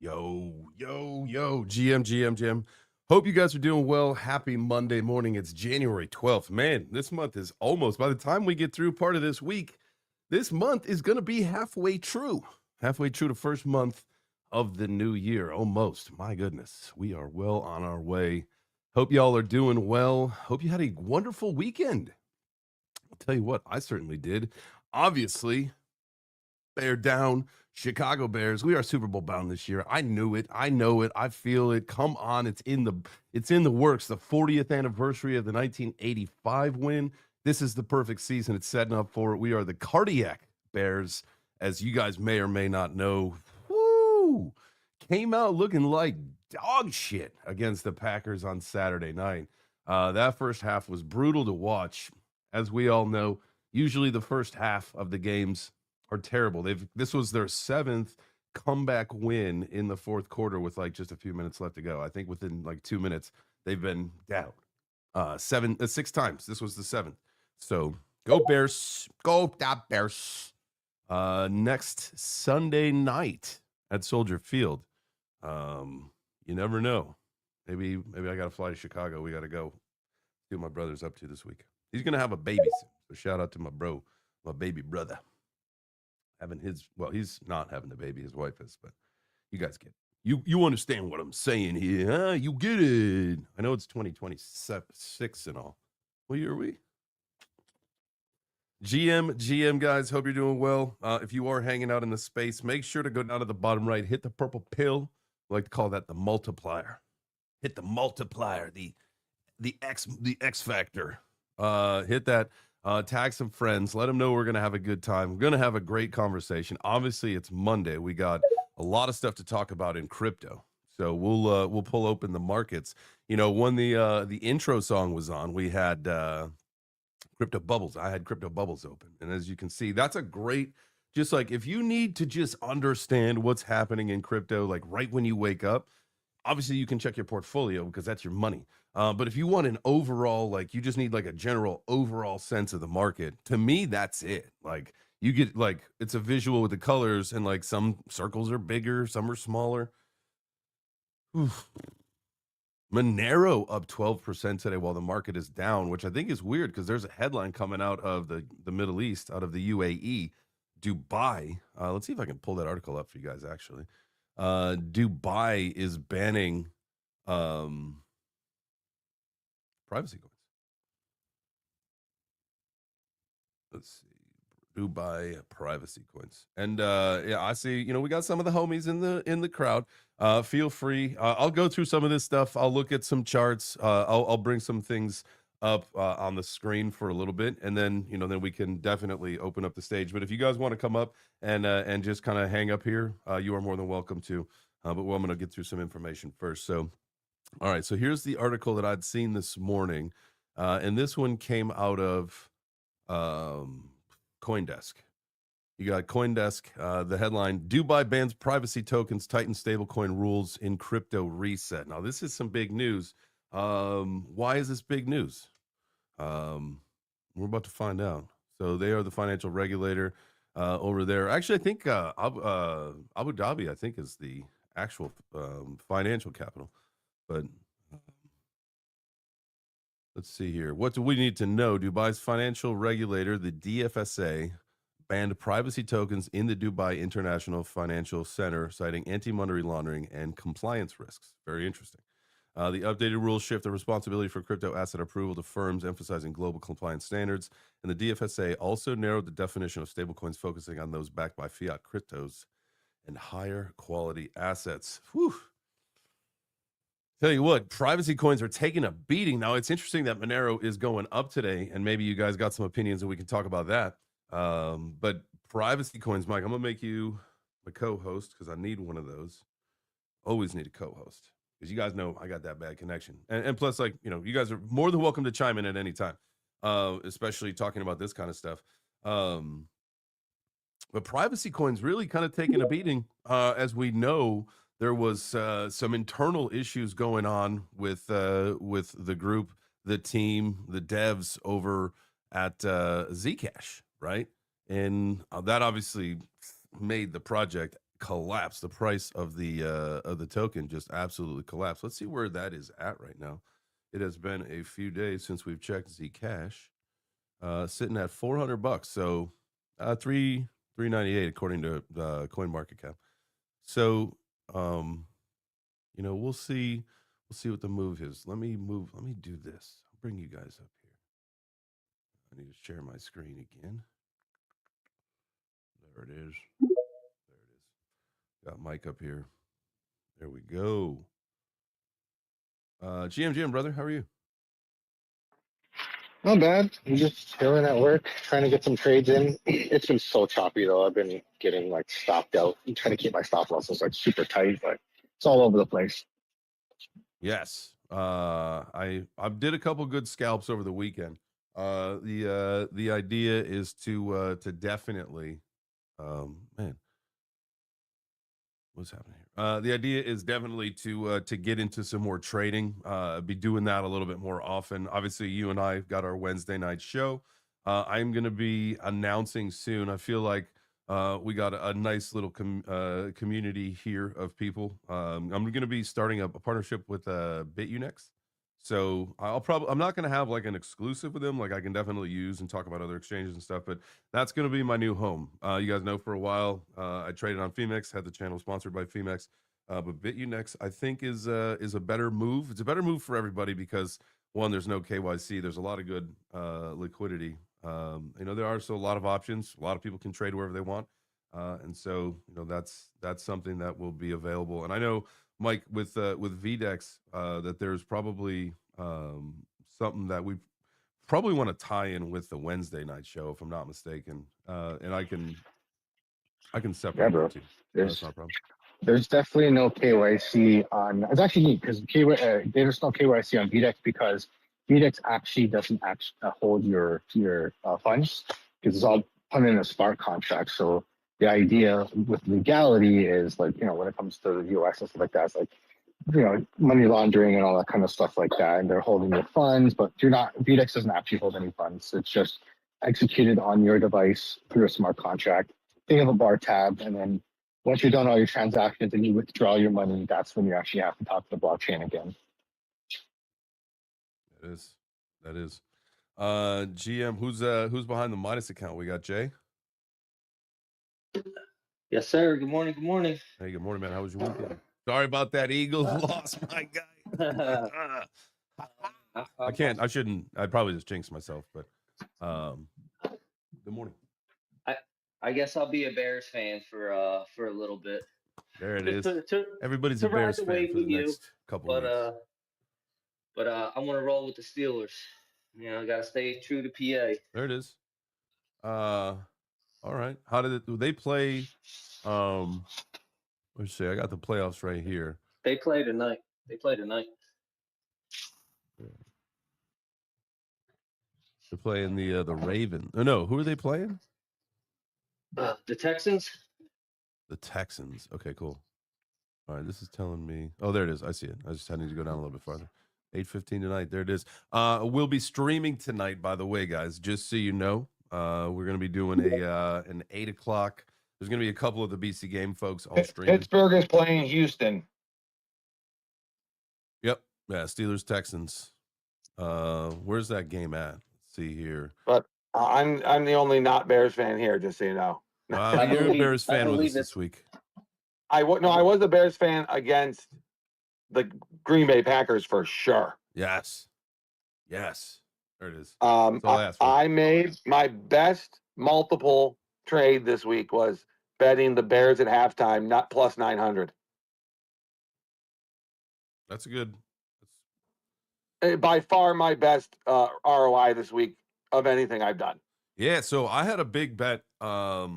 GM. Hope you guys are doing well. Happy Monday morning. It's January 12th. Man, this month is almost, by the time we get through part of this week, this month is going to be halfway true. Halfway through the first month of the new year. Almost. My goodness. We are well on our way. Hope y'all are doing well. Hope you had a wonderful weekend. I'll tell you what, I certainly did. Obviously, Bear down. Chicago Bears. We are Super Bowl bound this year. I knew it. I know it. I feel it. Come on. It's in the works. The 40th anniversary of the 1985 win. This is the perfect season. It's setting up for it. We are the Cardiac Bears, as you guys may or may not know. Woo! Came out looking like dog shit against the Packers on Saturday night. That first half was brutal to watch. As we all know, usually the first half of the games are terrible. This was their seventh comeback win in the fourth quarter with like just a few minutes left to go. I think within like 2 minutes they've been down 6 times. This was the seventh. So go Bears, go the Bears. Next Sunday night at Soldier Field. You never know. Maybe I got to fly to Chicago. We got to go see what my brother's up to this week. He's gonna have a baby soon. So shout out to my bro, my baby brother. He's not having the baby, his wife is, but you guys get it. You understand what I'm saying here, huh? You get it. I know it's 2026 and all. What year are we? GM guys, hope you're doing well. If you are hanging out in the space, make sure to go down to the bottom right, hit the purple pill. I like to call that the multiplier. Hit the multiplier, the X factor. Hit that. Tag some friends. Let them know we're going to have a good time. We're going to have a great conversation. Obviously, it's Monday. We got a lot of stuff to talk about in crypto. So we'll pull open the markets. You know, when the intro song was on, we had crypto bubbles. I had crypto bubbles open. And as you can see, that's a great, just like if you need to just understand what's happening in crypto, like right when you wake up, obviously you can check your portfolio because that's your money. But if you want an overall, like you just need like a general overall sense of the market, to me, that's it. Like you get like, it's a visual with the colors and like some circles are bigger, some are smaller. Oof. Monero up 12% today while the market is down, which I think is weird because there's a headline coming out of the Middle East, out of the UAE, Dubai. Let's see if I can pull that article up for you guys, actually. Dubai is banning privacy coins. Let's see. Dubai privacy coins. And yeah, I see, we got some of the homies in the crowd. Feel free. I'll go through some of this stuff. I'll look at some charts. I'll bring some things up on the screen for a little bit, and then then we can definitely open up the stage. But if you guys want to come up and just kind of hang up here, you are more than welcome to. But I'm going to get through some information first. So, all right. So here's the article that I'd seen this morning, and this one came out of CoinDesk. You got CoinDesk, the headline, Dubai bans privacy tokens, tighten stablecoin rules in crypto reset. Now, this is some big news. Why is this big news? We're about to find out. So they are the financial regulator over there. Actually, I think Abu Dhabi, I think, is the actual financial capital. But let's see here. What do we need to know? Dubai's financial regulator, the DFSA, banned privacy tokens in the Dubai International Financial Center, citing anti-money laundering and compliance risks. Very interesting. The updated rules shift the responsibility for crypto asset approval to firms, emphasizing global compliance standards. And the DFSA also narrowed the definition of stablecoins, focusing on those backed by fiat cryptos and higher quality assets. Whew. Tell you what, privacy coins are taking a beating. Now, it's interesting that Monero is going up today, and maybe you guys got some opinions and we can talk about that. But privacy coins, Mike, I'm going to make you a co-host because I need one of those. Always need a co-host because you guys know I got that bad connection. And plus, like, you guys are more than welcome to chime in at any time, especially talking about this kind of stuff. But privacy coins really kind of taking a beating. As we know, there was some internal issues going on with the group, the team, the devs over at Zcash, right? And that obviously made the project collapsed. The price of the token just absolutely collapsed. Let's see where that is at right now. It has been a few days since we've checked Zcash. Sitting at $400. So 398 according to CoinMarketCap. So we'll see what the move is. Let me do this. I'll bring you guys up here. I need to share my screen again. There it is. Got Mike up here. There we go. GM, brother, how are you? Not bad. I'm just chilling at work, trying to get some trades in. It's been so choppy though. I've been getting stopped out. I'm trying to keep my stop losses super tight, but it's all over the place. Yes. I did a couple good scalps over the weekend. The idea is to definitely man, what's happening here? The idea is definitely to get into some more trading. Be doing that a little bit more often. Obviously, you and I got our Wednesday night show. I'm going to be announcing soon. I feel like we got a nice little community here of people. I'm going to be starting up a partnership with BitUnex. So I'm not going to have an exclusive with them. Like I can definitely use and talk about other exchanges and stuff, but that's going to be my new home. You guys know for a while, I traded on Femex, had the channel sponsored by Femex. But BitUnex, I think is a better move. It's a better move for everybody because one, there's no KYC. There's a lot of good liquidity. There are still a lot of options. A lot of people can trade wherever they want. And so, that's something that will be available. And I know, Mike, with VDEX, that there's probably something that we probably want to tie in with the Wednesday night show, if I'm not mistaken. And I can separate the two. That's not a problem. There's definitely no KYC on. It's actually neat because there's no KYC on VDEX because VDEX actually doesn't hold your funds because it's all put in a smart contract. So the idea with legality is when it comes to the US and stuff like that, it's money laundering and all that kind of stuff like that. And they're holding your funds, but VDEX doesn't actually hold any funds. It's just executed on your device through a smart contract. Think of a bar tab, and then once you're done all your transactions and you withdraw your money, that's when you actually have to talk to the blockchain again. That is. GM, who's behind the minus account? We got Jay. Yes, sir. Good morning. Hey, good morning, man. How was your weekend? Sorry about that Eagles loss, my guy. I'd probably just jinx myself, but good morning. I guess I'll be a Bears fan for a little bit. There it is. Everybody's a Bears fan for the next couple weeks. But I'm gonna roll with the Steelers. I gotta stay true to PA. There it is. All right. How did they play? Let's see. I got the playoffs right here. They play tonight. They're playing the Ravens. Oh, no, who are they playing? The Texans. The Texans. Okay, cool. All right, this is telling me. Oh, there it is. I see it. I just need to go down a little bit farther. 8:15 tonight. There it is. We'll be streaming tonight, by the way, guys. Just so you know, we're going to be doing an 8 o'clock. There's going to be a couple of the BC.Game folks all streaming. Pittsburgh is playing Houston. Yep. Yeah. Steelers Texans. Where's that game at? Let's see here. But I'm the only not Bears fan here, just so you know. You're a Bears fan with us this week. I was a Bears fan against the Green Bay Packers for sure. Yes. There it is. I made my best multiple trade this week was betting the Bears at halftime, not plus 900. That's good. By far my best ROI this week of anything I've done. Yeah, so I had a big bet. I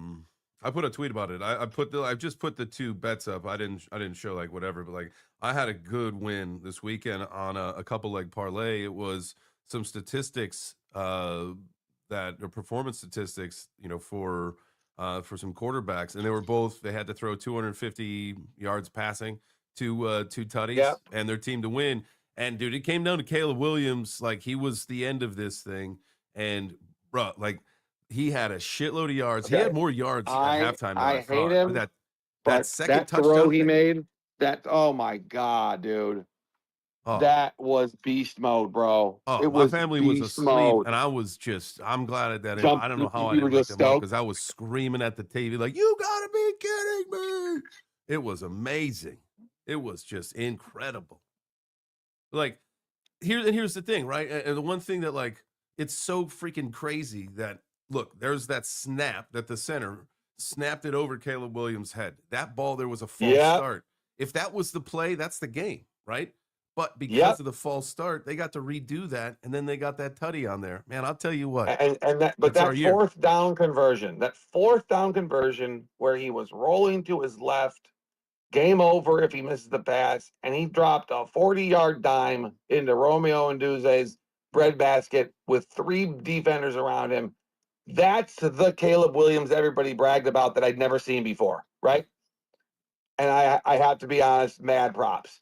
put a tweet about it. I just put the two bets up. I didn't show whatever, but I had a good win this weekend on a couple leg parlay. It was some statistics that are performance statistics, for some quarterbacks, and they had to throw 250 yards passing, two tutties, and their team to win. And dude, it came down to Caleb Williams. He was the end of this thing, and bro, he had a shitload of yards. Okay. He had more yards at halftime than I thought. Hate him. But second that throw touchdown he thing? made, oh my God, dude. Oh. That was beast mode, bro. Oh, It my was family was beast asleep, mode. and I'm glad at that. Jump, I don't know how I you were didn't wake just them up stoked. because I was screaming at the TV like, "You gotta be kidding me!" It was amazing. It was just incredible. Like, here's the thing, right? And the one thing that, like, it's so freaking crazy that, look, there's that snap that the center snapped it over Caleb Williams' head. That ball, there was a false Yep, start. If that was the play, that's the game, right? But because yep. of the false start, they got to redo that, and then they got that tutty on there. Man, I'll tell you what, But that's our that year. fourth down conversion where he was rolling to his left, game over if he misses the pass, and he dropped a 40-yard dime into Romeo and Duze's breadbasket with 3 defenders around him. That's the Caleb Williams everybody bragged about that I'd never seen before, right? And I have to be honest, mad props.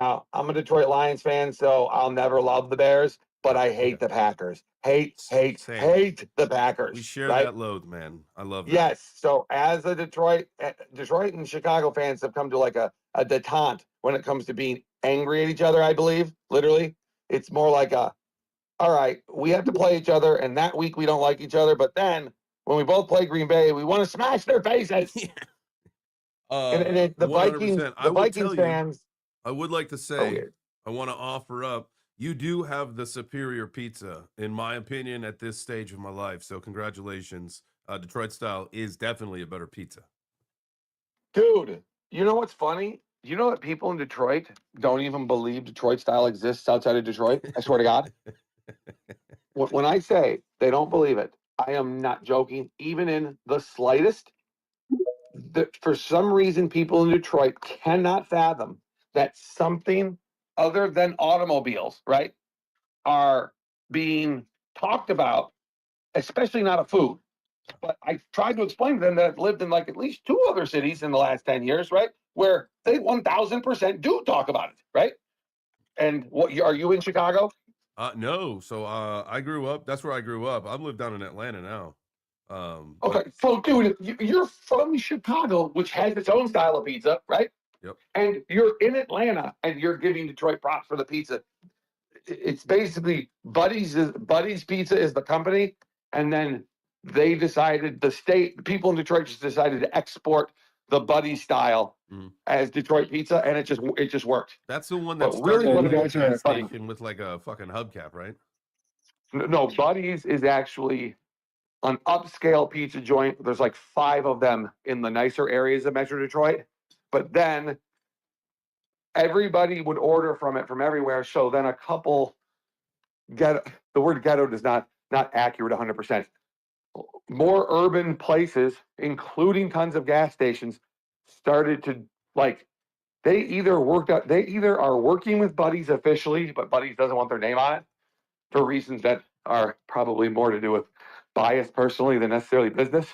Now, I'm a Detroit Lions fan, so I'll never love the Bears, but I hate the Packers. Hate the Packers. We share right? that load, man. I love that. Yes. So as a Detroit and Chicago fans have come to like a detente when it comes to being angry at each other, I believe, literally. It's more like all right, we have to play each other, and that week we don't like each other, but then when we both play Green Bay, we want to smash their faces. And the 100%. I will Vikings tell you, fans I would like to are say, weird. I want to offer up, you do have the superior pizza, in my opinion, at this stage of my life. So congratulations. Detroit style is definitely a better pizza. Dude, you know what's funny? You know what people in Detroit don't even believe Detroit style exists outside of Detroit? I swear to God. When I say they don't believe it, I am not joking, even in the slightest. For some reason, people in Detroit cannot fathom that something other than automobiles, right, are being talked about, especially not a food. But I tried to explain to them that I've lived in like at least 2 other cities in the last 10 years, right, where they 1000% do talk about it, right? And what are you in Chicago? No. So I grew up, that's where I grew up. I've lived down in Atlanta now. Okay, But so dude, you're from Chicago, which has its own style of pizza, right? yep. And you're in Atlanta, and you're giving Detroit props for the pizza. It's basically Buddy's Pizza is the company, and then they decided the people in Detroit just decided to export the Buddy style as Detroit pizza, and it just worked. That's the one But that really, started in what like it a is, gas Buddy? station with like a fucking hubcap, right? No, Buddy's is actually an upscale pizza joint. There's like 5 of them in the nicer areas of Metro Detroit. But then everybody would order from it from everywhere. So then a couple ghetto, the word ghetto is not accurate 100%. More urban places, including tons of gas stations, started to like they either are working with Buddies officially, but Buddies doesn't want their name on it for reasons that are probably more to do with bias personally than necessarily business.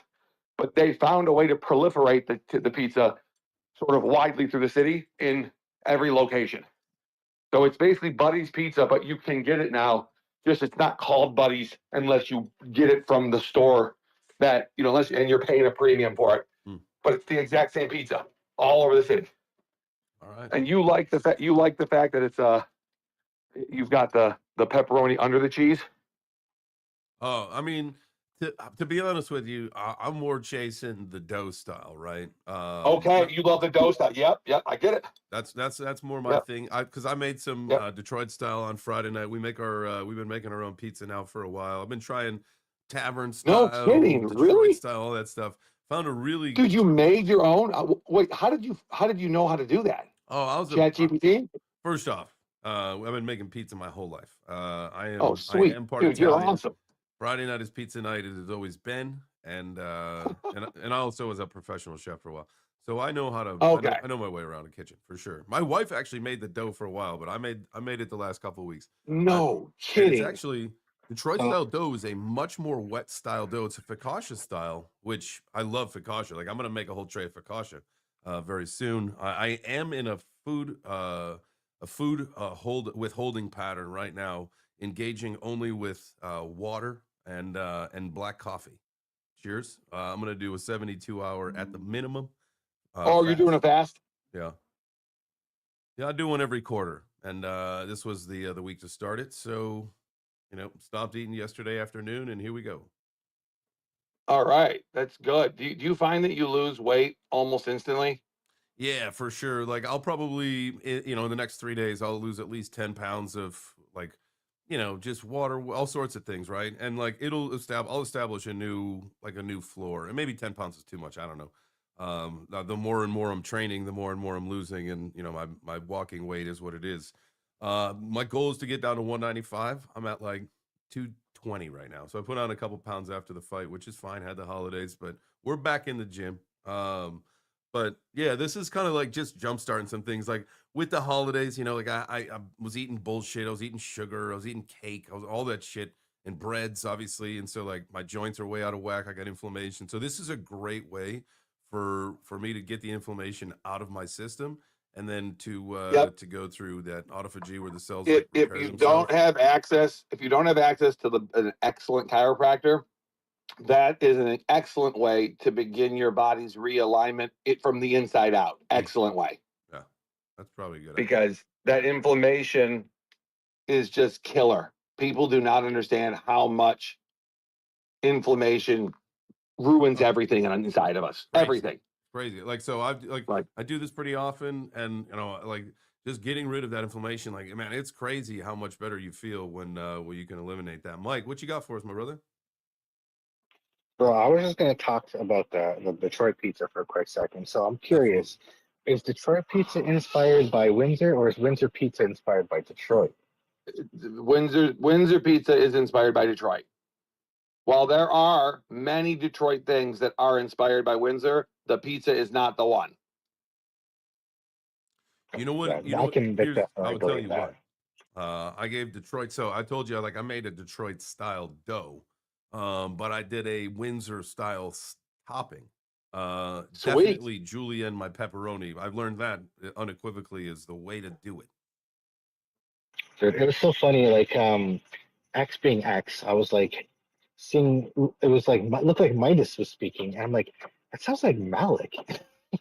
But they found a way to proliferate the pizza sort of widely through the city in every location. So it's basically Buddy's Pizza, but you can get it now. Just it's not called Buddy's unless you get it from the store that and you're paying a premium for it. But it's the exact same pizza all over the city. All right. And you like the fact that it's you've got the pepperoni under the cheese. Oh, I mean, to be honest with you, I'm more chasing the dough style, right? Okay, you love the dough style. Yep, I get it. That's more my thing. Because I made some Detroit style on Friday night. We've been making our own pizza now for a while. I've been trying tavern style, No kidding, Detroit really? style, all that stuff. Found a really Dude, you made your own? Wait, how did you know how to do that? I was ChatGPT? First off, I've been making pizza my whole life. I Sweet. am part Dude, Italian. you're awesome. Friday night is pizza night. It has always been, and I also was a professional chef for a while, so I know how to. Okay. I know my way around a kitchen for sure. My wife actually made the dough for a while, but I made it the last couple of weeks. No And it's kidding. actually Detroit style dough is a much more wet style dough. It's a focaccia style, which I love focaccia. Like I'm gonna make a whole tray of focaccia very soon. I am in a food withholding pattern right now, engaging only with water and black coffee. Cheers. I'm gonna do a 72 hour at the minimum Oh, you're doing fast. a fast? Yeah. Yeah, I do one every quarter. And this was the week to start it. So, stopped eating yesterday afternoon and here we go. All right, that's good. Do you find that you lose weight almost instantly? Yeah, for sure. Like I'll probably, in the next 3 days, I'll lose at least 10 pounds of like, just water, all sorts of things, right? And like I'll establish a new floor, and maybe 10 pounds is too much. I don't know. The more and more I'm training, the more and more I'm losing, and my walking weight is what it is. My goal is to get down to 195. I'm at like 220 right now, so I put on a couple pounds after the fight, which is fine. Had the holidays, but we're back in the gym. But yeah, this is kind of like just jumpstarting some things like with the holidays, like I was eating bullshit. I was eating sugar. I was eating cake. I was all that shit and breads, obviously. And so like my joints are way out of whack. I got inflammation. So this is a great way for me to get the inflammation out of my system and then Yep. to go through that autophagy where the cells If like repair you themselves. don't have access, to an excellent chiropractor, that is an excellent way to begin your body's realignment from the inside out. Excellent way. Yeah, that's probably a good idea. Because that inflammation is just killer. People do not understand how much inflammation ruins everything inside of us. Crazy. Everything. Crazy. Like so I do this pretty often, and like just getting rid of that inflammation, like man, it's crazy how much better you feel when you can eliminate that. Mike, what you got for us, my brother? Bro, I was just going to talk about the Detroit pizza for a quick second. So I'm curious, is Detroit pizza inspired by Windsor, or is Windsor pizza inspired by Detroit? Windsor pizza is inspired by Detroit. While there are many Detroit things that are inspired by Windsor, the pizza is not the one. You know what? Yeah, I can Here's, definitely I'll tell believe you that. what. I gave Detroit. So I told you, like I made a Detroit style dough, but I did a Windsor style topping. Sweet. Definitely julienne my pepperoni. I've learned that unequivocally is the way to do it. Dude, it was so funny. Like X being X, I was like seeing it was like looked like Midas was speaking, and I'm like, that sounds like Malik.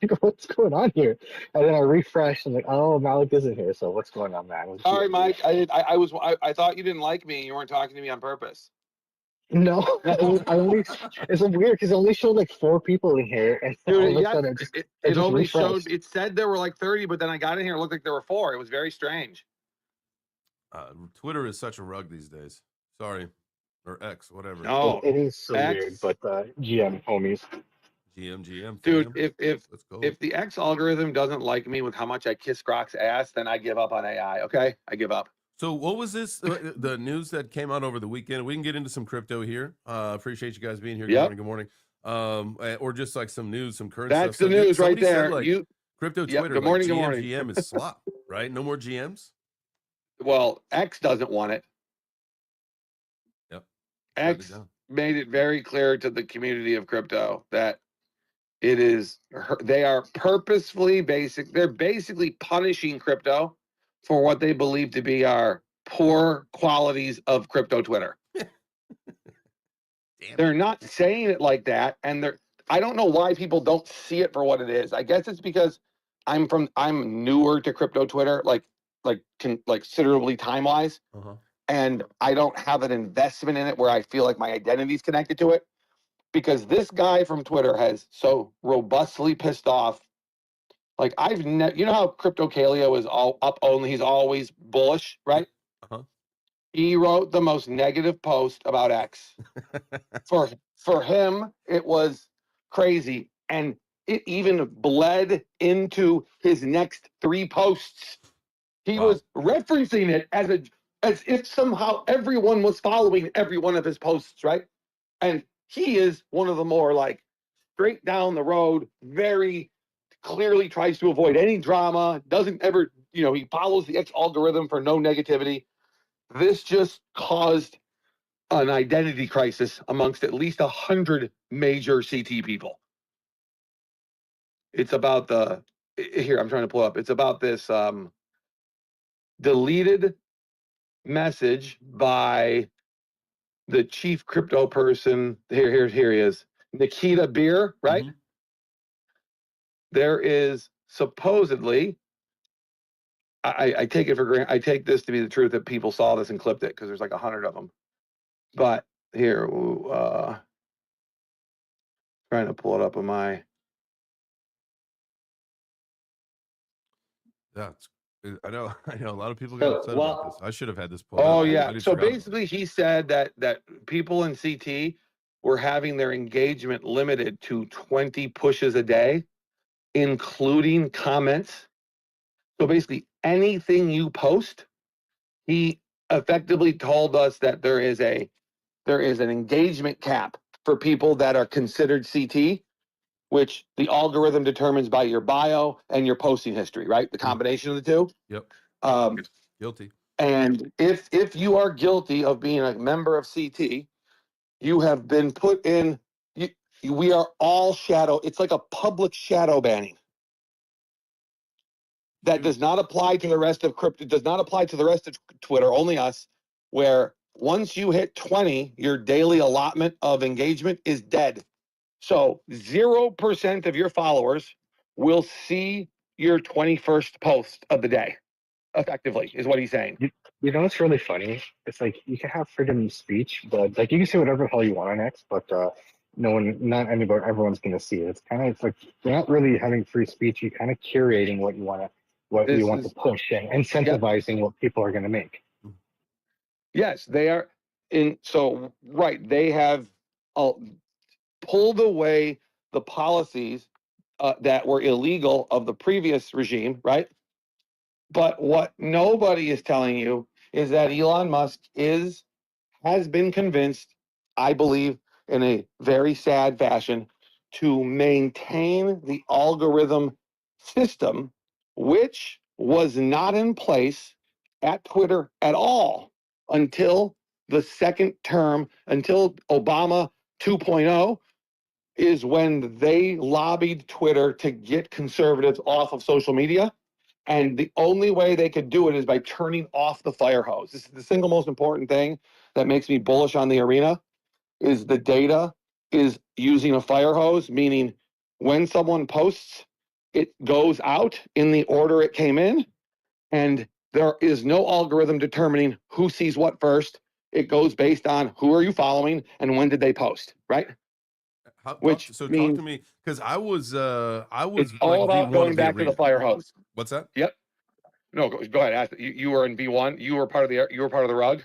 Like, what's going on here? And then I refreshed and like, oh, Malik isn't here. So what's going on, man? Sorry, Mike. I thought you didn't like me. You weren't talking to me on purpose. No, it's so weird because it only showed like 4 people in here, and all of Dude, a sudden it just only refreshed. showed. It said there were like 30, but then I got in here. It looked like there were 4. It was very strange. Twitter is such a rug these days. Sorry, or X, whatever. No, It is so X. weird, but GM homies. GM. Dude, fam. Let's go. if the X algorithm doesn't like me with how much I kiss Grok's ass, then I give up on AI. Okay, I give up. So what was this? The news that came out over the weekend. We can get into some crypto here. Appreciate you guys being here. Yep. Good morning. Or just like some news, some current That's stuff. the news right somebody said, there. like, crypto Yep, Twitter. good morning, like, good morning. GM is slop, right? No more GMs. Well, X doesn't want it. Yep. X made it very clear to the community of crypto that it is they are purposefully they're basically punishing crypto for what they believe to be our poor qualities of crypto Twitter. They're not saying it like that, and I don't know why people don't see it for what it is. I guess it's because I'm newer to crypto Twitter, like considerably time-wise. Uh-huh. And I don't have an investment in it where I feel like my identity is connected to it, because this guy from Twitter has so robustly pissed off. Like you know how Crypto Kaleo is all up only, he's always bullish, right? Uh-huh. He wrote the most negative post about X. For him, it was crazy, and it even bled into his next 3 posts. He was referencing it as if somehow everyone was following every one of his posts, right? And he is one of the more like straight down the road, very clearly tries to avoid any drama, doesn't ever, he follows the X algorithm for no negativity. This just caused an identity crisis amongst at least 100 major CT people. It's about here, I'm trying to pull up. It's about this deleted message by the chief crypto person. Here he is, Nikita Beer, right? Mm-hmm. there is supposedly, I take it for granted. I take this to be the truth that people saw this and clipped it because there's like 100 of them. But here, trying to pull it up on my. That's I know a lot of people got So, upset well- about this. I should have had this pulled Oh up. I yeah. totally So forgot about it. basically, he said that people in CT were having their engagement limited to 20 pushes a day, including comments. So basically, anything you post, he effectively told us that there is an engagement cap for people that are considered CT, which the algorithm determines by your bio and your posting history, right? The combination of the two. Yep. Guilty. And if you are guilty of being a member of CT, you have been put in. We are all shadow. It's like a public shadow banning. That does not apply to the rest of crypto. Does not apply to the rest of Twitter. Only us. Where once you hit 20, your daily allotment of engagement is dead. So 0% of your followers will see your 21st post of the day. Effectively, is what he's saying. You know what's really funny? It's like you can have freedom of speech, but like you can say whatever the hell you want on X, but not anybody, everyone's gonna see it. It's like you're not really having free speech. You're kind of curating what you want to push and incentivizing what people are gonna make. Yes, they are in. So right, they have pulled away the policies that were illegal of the previous regime, right? But what nobody is telling you is that Elon Musk has been convinced, I believe, in a very sad fashion, to maintain the algorithm system, which was not in place at Twitter at all until the second term, until Obama 2.0, is when they lobbied Twitter to get conservatives off of social media. And the only way they could do it is by turning off the fire hose. This is the single most important thing that makes me bullish on the arena is the data is using a fire hose, meaning when someone posts, it goes out in the order it came in. And there is no algorithm determining who sees what first. It goes based on who are you following and when did they post, right? Talk to me because I was It's all about going back to the fire hose. What's that? Yep. No, go ahead. You were in V1. You were part of the rug.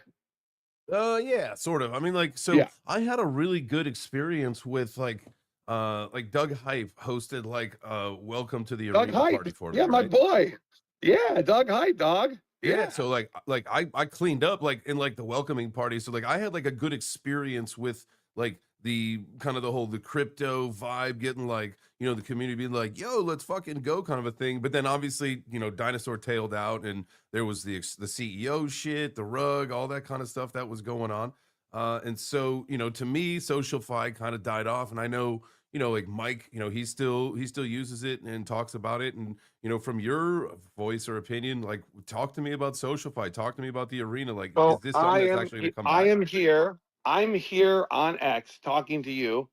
Yeah, sort of. I mean, like, so Yeah. I had a really good experience with like Doug Hype hosted like welcome to the Doug arena Hype. party for me. Yeah, my right? boy. Yeah, Doug Hype, dog. Yeah. So like I cleaned up like in like the welcoming party. So like I had like a good experience with like the kind of the crypto vibe, getting like, you know, the community being like, yo, let's fucking go kind of a thing. But then obviously, you know, dinosaur tailed out and there was the CEO shit, the rug, all that kind of stuff that was going on. And so, you know, to me, SocialFi kind of died off. And I know, you know, like Mike, you know, he still uses it and talks about it. And, you know, from your voice or opinion, like talk to me about SocialFi, talk to me about the arena. Like, is this something that's actually gonna come back? I'm here on X talking to you,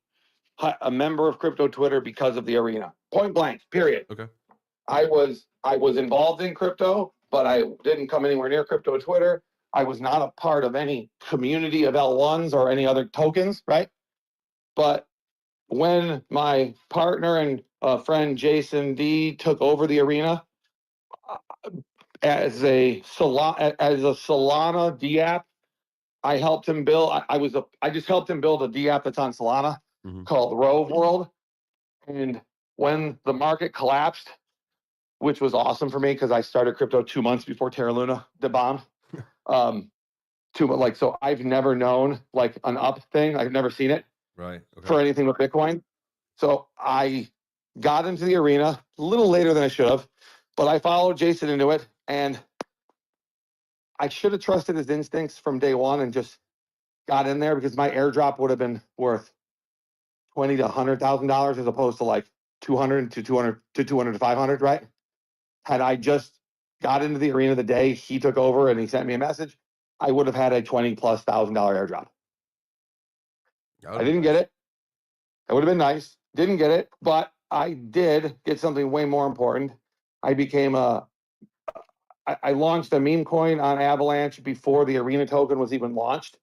a member of crypto Twitter, because of the arena. Point blank, period. Okay. I was involved in crypto, but I didn't come anywhere near crypto Twitter. I was not a part of any community of L1s or any other tokens, right? But when my partner and friend Jason D took over the arena as a Solana D app, I helped him build. I just helped him build a D app that's on Solana called Rove World. And when the market collapsed, which was awesome for me because I started crypto 2 months before Terra Luna bombed. So I've never known like an up thing. I've never seen it. Right. Okay. For anything with Bitcoin. So I got into the arena a little later than I should have, but I followed Jason into it, and I should have trusted his instincts from day one and just got in there because my airdrop would have been worth $20,000 to $100,000 as opposed to like 200 to 500, right? Had I just got into the arena the day he took over and he sent me a message, I would have had a $20,000+ airdrop. I didn't get it. That would have been nice. Didn't get it, but I did get something way more important. I became I launched a meme coin on Avalanche before the Arena token was even launched,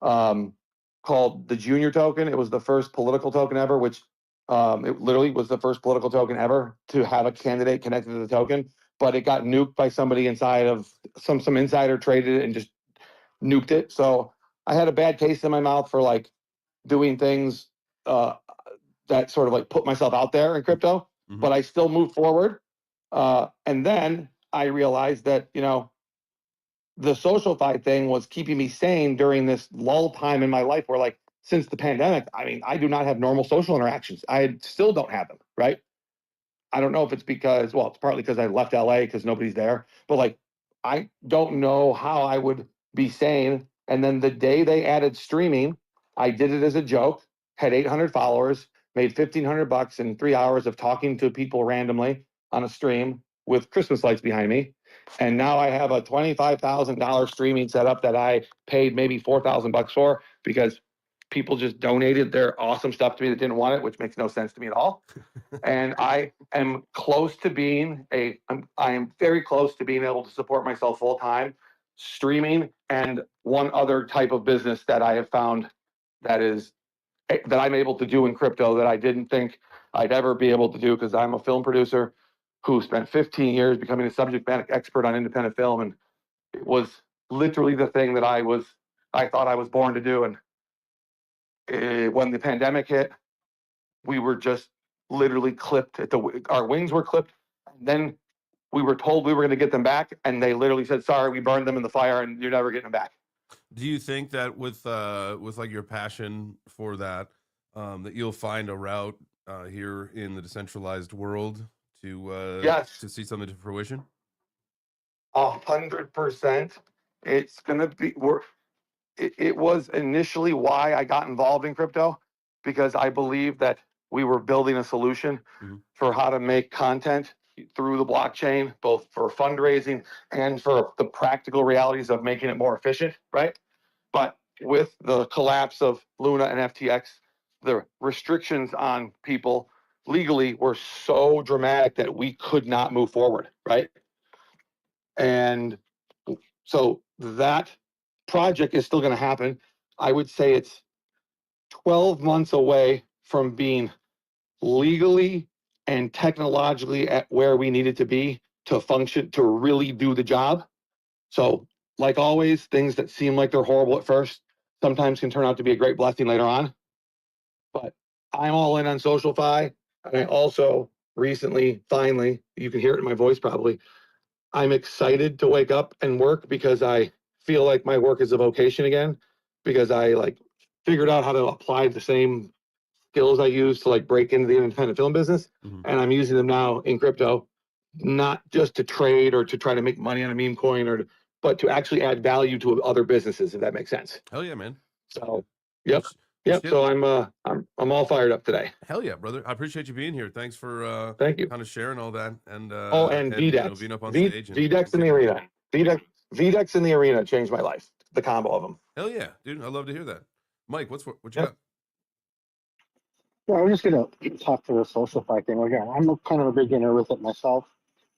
called the Junior token. It was the first political token ever, which it literally was the first political token ever to have a candidate connected to the token. But it got nuked by somebody inside of some insider traded it and just nuked it. So I had a bad taste in my mouth for like doing things that sort of like put myself out there in crypto, but I still moved forward. And then I realized that, you know, the SocialFi thing was keeping me sane during this lull time in my life where, like, since the pandemic, I mean, I do not have normal social interactions. I still don't have them, right? I don't know if it's because, well, it's partly because I left LA because nobody's there, but like, I don't know how I would be sane. And then the day they added streaming, I did it as a joke, had 800 followers, made $1,500 in 3 hours of talking to people randomly on a stream with Christmas lights behind me. And now I have a $25,000 streaming setup that I paid maybe $4,000 for because people just donated their awesome stuff to me that didn't want it, which makes no sense to me at all. And I am close to being I am very close to being able to support myself full time, streaming, and one other type of business that I have found that is that I'm able to do in crypto that I didn't think I'd ever be able to do because I'm a film producer who spent 15 years becoming a subject matter expert on independent film, and it was literally the thing that I thought I was born to do. And when the pandemic hit, we were just literally clipped our wings were clipped. And then we were told we were going to get them back, and they literally said, "Sorry, we burned them in the fire, and you're never getting them back." Do you think that with like your passion for that, that you'll find a route here in the decentralized world to Yes, to see something to fruition? 100%. It's going to be. It was initially why I got involved in crypto, because I believe that we were building a solution for how to make content through the blockchain, both for fundraising and for the practical realities of making it more efficient, right? But with the collapse of Luna and FTX, the restrictions on people legally were so dramatic that we could not move forward, right? And so that project is still going to happen. I would say it's 12 months away from being legally and technologically at where we needed to be to function, to really do the job. So, like always, things that seem like they're horrible at first sometimes can turn out to be a great blessing later on. But I'm all in on SocialFi. And I also recently, finally, you can hear it in my voice probably, I'm excited to wake up and work because I feel like my work is a vocation again, because I like figured out how to apply the same skills I used to like break into the independent film business. And I'm using them now in crypto, not just to trade or to try to make money on a meme coin, but to actually add value to other businesses, if that makes sense. Hell yeah, man. So, yep. Well, Yep. shit. So I'm all fired up today. Hell yeah, brother. I appreciate you being here. Thanks for Thank you. kind of sharing all that and And you know, VDEX. being up on stage and VDEX in the arena. VDEX in the arena changed my life. The combo of them. Hell yeah, dude. I love to hear that. Mike, what you Yep. got? Yeah, I'm just gonna talk to the SocialFi thing again. I'm a kind of a beginner with it myself,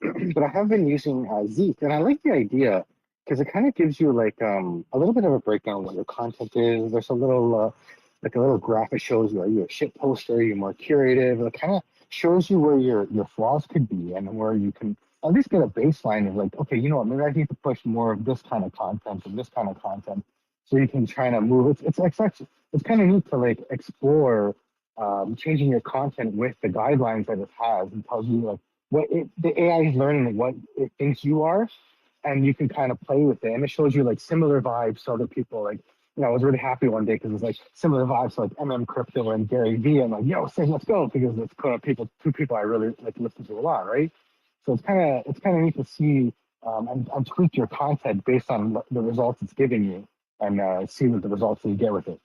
but I have been using Zeek, and I like the idea because it kind of gives you like a little bit of a breakdown of what your content is. There's a little like a little graph shows you, are you a shit poster, are you more curative? It kind of shows you where your flaws could be and where you can at least get a baseline of like, okay, you know what, maybe I need to push more of this kind of content and this kind of content, so you can try to move. It's kind of neat to like explore changing your content with the guidelines that it has, and tells you like the AI is learning what it thinks you are, and you can kind of play with it, and it shows you like similar vibes to other people. Like, you know, I was really happy one day because it's like similar vibes to like Crypto and Gary Vee. I'm like, yo, say let's go, because it's kind of two people I really like listen to a lot, right? So it's kind of neat to see and tweak your content based on the results it's giving you, and see what the results that you get with it.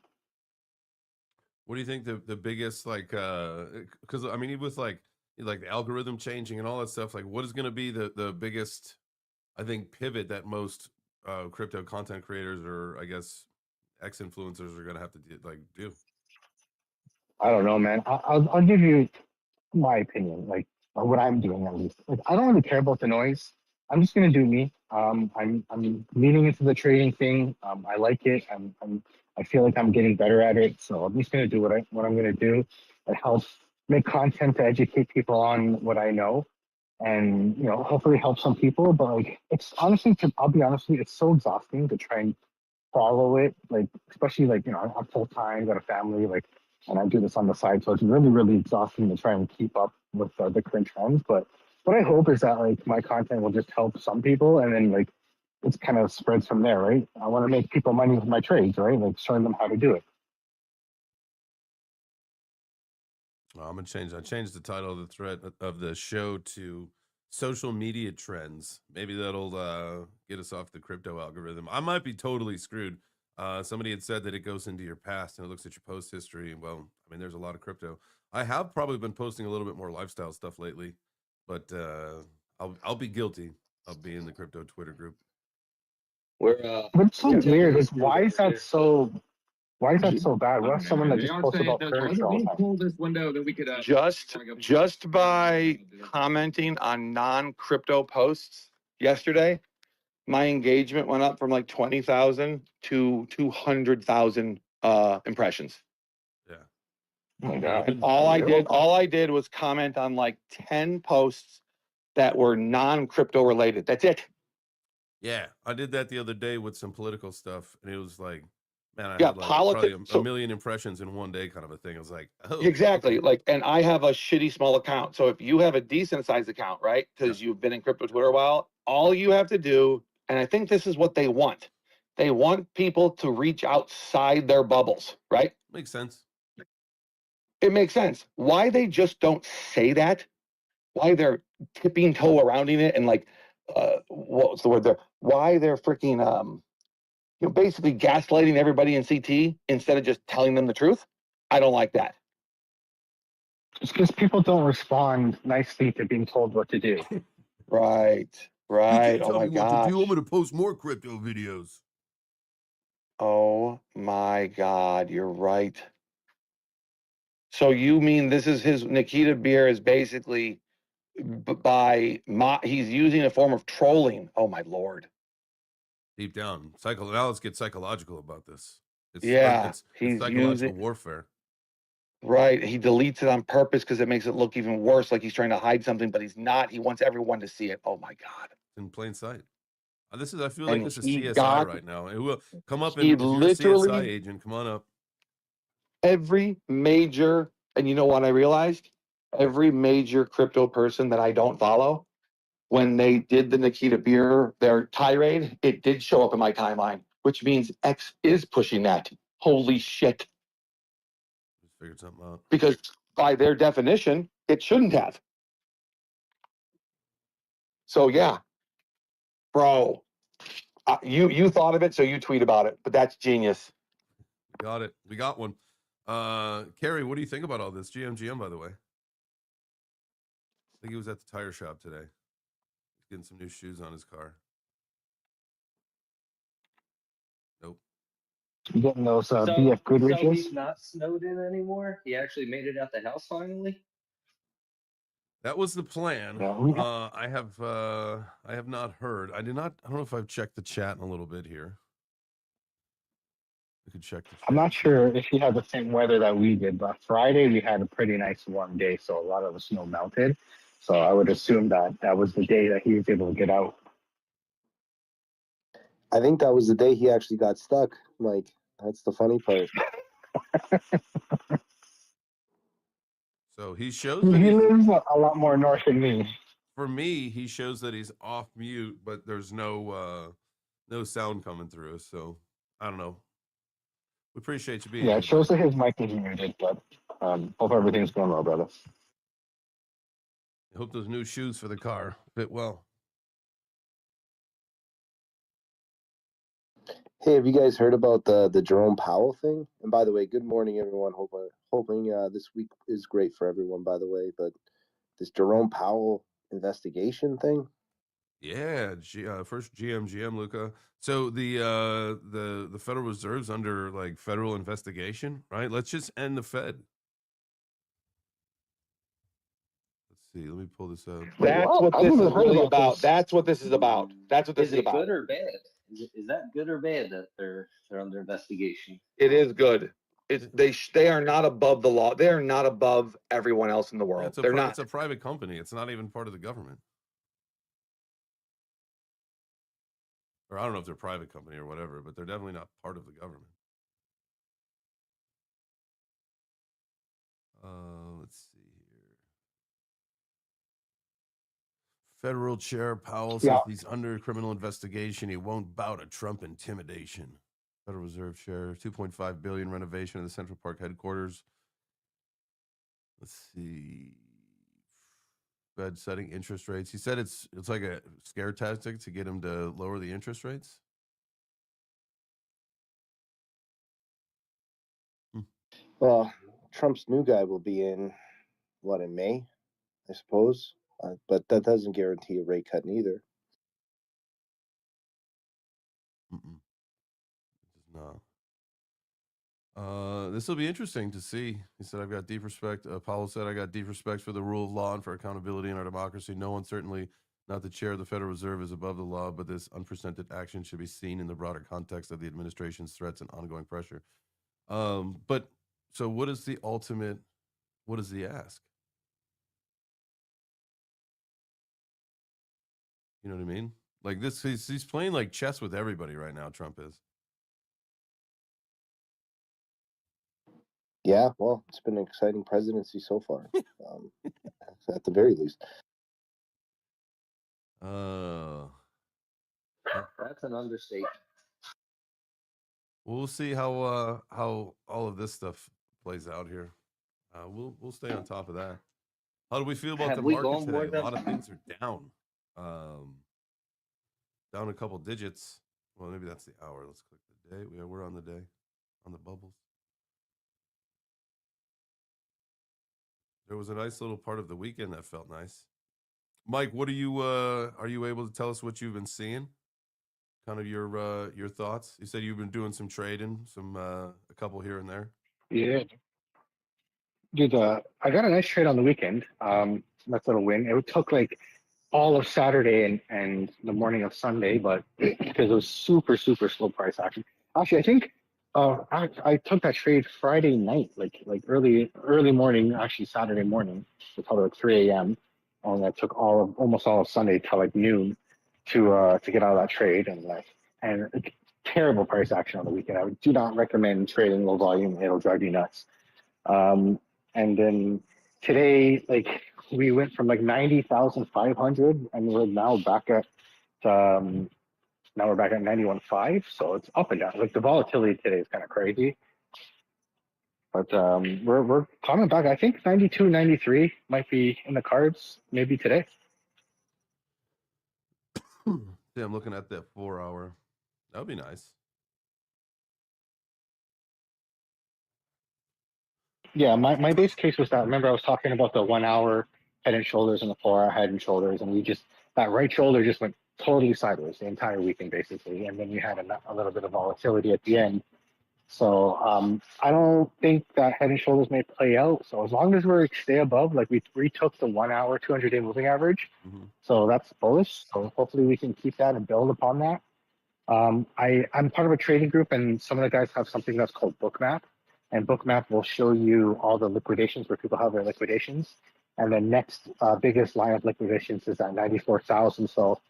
What do you think the biggest like because I mean with like the algorithm changing and all that stuff, like what is going to be the biggest, I think, pivot that most crypto content creators, or I guess ex-influencers, are going to have to do? I don't know, man. I'll give you my opinion, like or what I'm doing at least. Like I don't really care about the noise. I'm just gonna do me. I'm leaning into the trading thing. I like it. I feel like I'm getting better at it. So I'm just gonna do what I'm gonna do. It helps make content to educate people on what I know, and hopefully help some people. But like it's honestly, I'll be honest with you, it's so exhausting to try and follow it. Like especially like I'm full time, got a family, like, and I do this on the side, so it's really really exhausting to try and keep up with the current trends. But what I hope is that like my content will just help some people, and then like it's kind of spreads from there, right? I want to make people money with my trades, right? Like showing them how to do it. Well, I'm gonna change. I changed the title of the thread of the show to social media trends. Maybe that'll get us off the crypto algorithm. I might be totally screwed. Somebody had said that it goes into your past and it looks at your post history. Well, I mean, there's a lot of crypto. I have probably been posting a little bit more lifestyle stuff lately, but I'll be guilty of being in the crypto Twitter group. We're What's so we're weird definitely is screwed over here. why is that so bad? What if someone that just posts about furniture all the time? Pull this window, then we could Just by commenting on non-crypto posts yesterday, my engagement went up from like 20,000 to 200,000 impressions. Yeah. Oh my God. And all I did was comment on like 10 posts that were non-crypto related. That's it. Yeah, I did that the other day with some political stuff, and it was like, man, I Yeah, had like politics. probably a million impressions in one day, kind of a thing. I was like, oh, Exactly. okay. Like, and I have a shitty small account. So if you have a decent sized account, right? Because you've been in crypto Twitter a while, all you have to do, and I think this is what they want. They want people to reach outside their bubbles, right? Makes sense. It makes sense. Why they just don't say that? Why they're tipping toe around in it and like, what's the word there? Why they're freaking, basically gaslighting everybody in CT instead of just telling them the truth? I don't like that. It's because people don't respond nicely to being told what to do. Right. You Right. can't Oh tell my me what to do. I'm gosh. going to post more crypto videos. Oh my God. You're right. So you mean this is his Nikita beer is basically he's using a form of trolling. Oh my Lord. Deep down, now let's get psychological about this. Yeah, It's he's psychological using warfare. right. He deletes it on purpose because it makes it look even worse, like he's trying to hide something, but he's not. He wants everyone to see it. Oh my God. It's in plain sight. I feel And like this is he CSI got right now. It will come up, he and if you're a CSI literally agent, come on up. every major, and you know what I realized? Every major crypto person that I don't follow, when they did the Nikita Beer, their tirade, it did show up in my timeline, which means X is pushing that. Holy shit. Just figured something out. Because by their definition, it shouldn't have. So yeah, bro, you thought of it, so you tweet about it, but that's genius. Got it. We got one. Carrie, what do you think about all this? GM, by the way. I think he was at the tire shop today. He's getting some new shoes on his car. Nope. You getting those So BF Goodriches? he's not snowed in anymore. He actually made it out the house finally. That was the plan. Yeah, I have not heard. I don't know if I've checked the chat in a little bit here. We could check the chat. I'm not sure if he had the same weather that we did, but Friday we had a pretty nice warm day, so a lot of the snow melted. So I would assume that was the day that he was able to get out. I think that was the day he actually got stuck. Like, that's the funny part. So he shows He that he's, lives a lot more north than me. for me, he shows that he's off mute, but there's no sound coming through. So I don't know. We appreciate you being Yeah, here. it shows buddy. that his mic is muted, but hope everything's going well, brother. I hope those new shoes for the car fit well. Hey, have you guys heard about the Jerome Powell thing? And by the way, good morning, everyone. Hoping this week is great for everyone, by the way. But this Jerome Powell investigation thing. Yeah, first GM, Luca. So the Federal Reserve's under like federal investigation, right? Let's just end the Fed. see. Let me pull this up. That's Well, what I've this never is heard really about about. this. That's what this is about. That's what this Is is it about. good or bad? Is that good or bad that they're under investigation? It is good. They are not above the law. They are not above everyone else in the Yeah, world. They're not. It's a private company. It's not even part of the government. Or I don't know if they're a private company or whatever, but they're definitely not part of the government. Let's see here. Federal Chair Powell says Yeah. he's under criminal investigation. He won't bow to Trump intimidation. Federal Reserve Chair, $2.5 billion renovation of the Central Park headquarters. Let's see. Fed setting interest rates. He said it's like a scare tactic to get him to lower the interest rates. Well, Trump's new guy will be in May, I suppose. But that doesn't guarantee a rate cut neither. No. This will be interesting to see. He said, I've got deep respect. Powell said, I got deep respect for the rule of law and for accountability in our democracy. No one, certainly not the chair of the Federal Reserve, is above the law, but this unprecedented action should be seen in the broader context of the administration's threats and ongoing pressure. But so what is the ultimate, what is the ask? You know what I mean? Like this, he's playing like chess with everybody right now, Trump is. Yeah, well, it's been an exciting presidency so far, at the very least. That's an understatement. We'll see how all of this stuff plays out here. We'll stay on top of that. How do we feel about Have the we market gone today? more A than- lot of things are down. Down a couple digits. Well, maybe that's the hour. Let's click the day. Yeah, we're on the day, on the bubbles. There was a nice little part of the weekend that felt nice. Mike, what are you able to tell us what you've been seeing? Kind of your thoughts. You said you've been doing some trading, a couple here and there. Yeah. Dude, I got a nice trade on the weekend. Nice little win. It took like all of Saturday and the morning of Sunday, but because it was super, super slow price action. Actually, I think I took that trade Friday night, like early morning, actually Saturday morning, so probably like 3 a.m. And that took almost all of Sunday till like noon to get out of that trade, and terrible price action on the weekend. I do not recommend trading low volume. It'll drive you nuts. And then today, like we went from like 90,500 and we're now back at 91.5. So it's up and down. Like the volatility today is kind of crazy. But we're coming back. I think 92, 93 might be in the cards maybe today. Yeah, I'm looking at that 4 hour. That would be nice. Yeah, my base case was that. Remember, I was talking about the 1 hour head and shoulders and the 4 hour head and shoulders, and that right shoulder just went totally sideways the entire weekend, basically. And then we had a little bit of volatility at the end. So I don't think that head and shoulders may play out. So as long as we stay above, like we retook the 1 hour, 200-day moving average. Mm-hmm. So that's bullish. So hopefully we can keep that and build upon that. I'm part of a trading group, and some of the guys have something that's called Bookmap. And Bookmap will show you all the liquidations where people have their liquidations. And the next biggest line of liquidations is at 94,000. So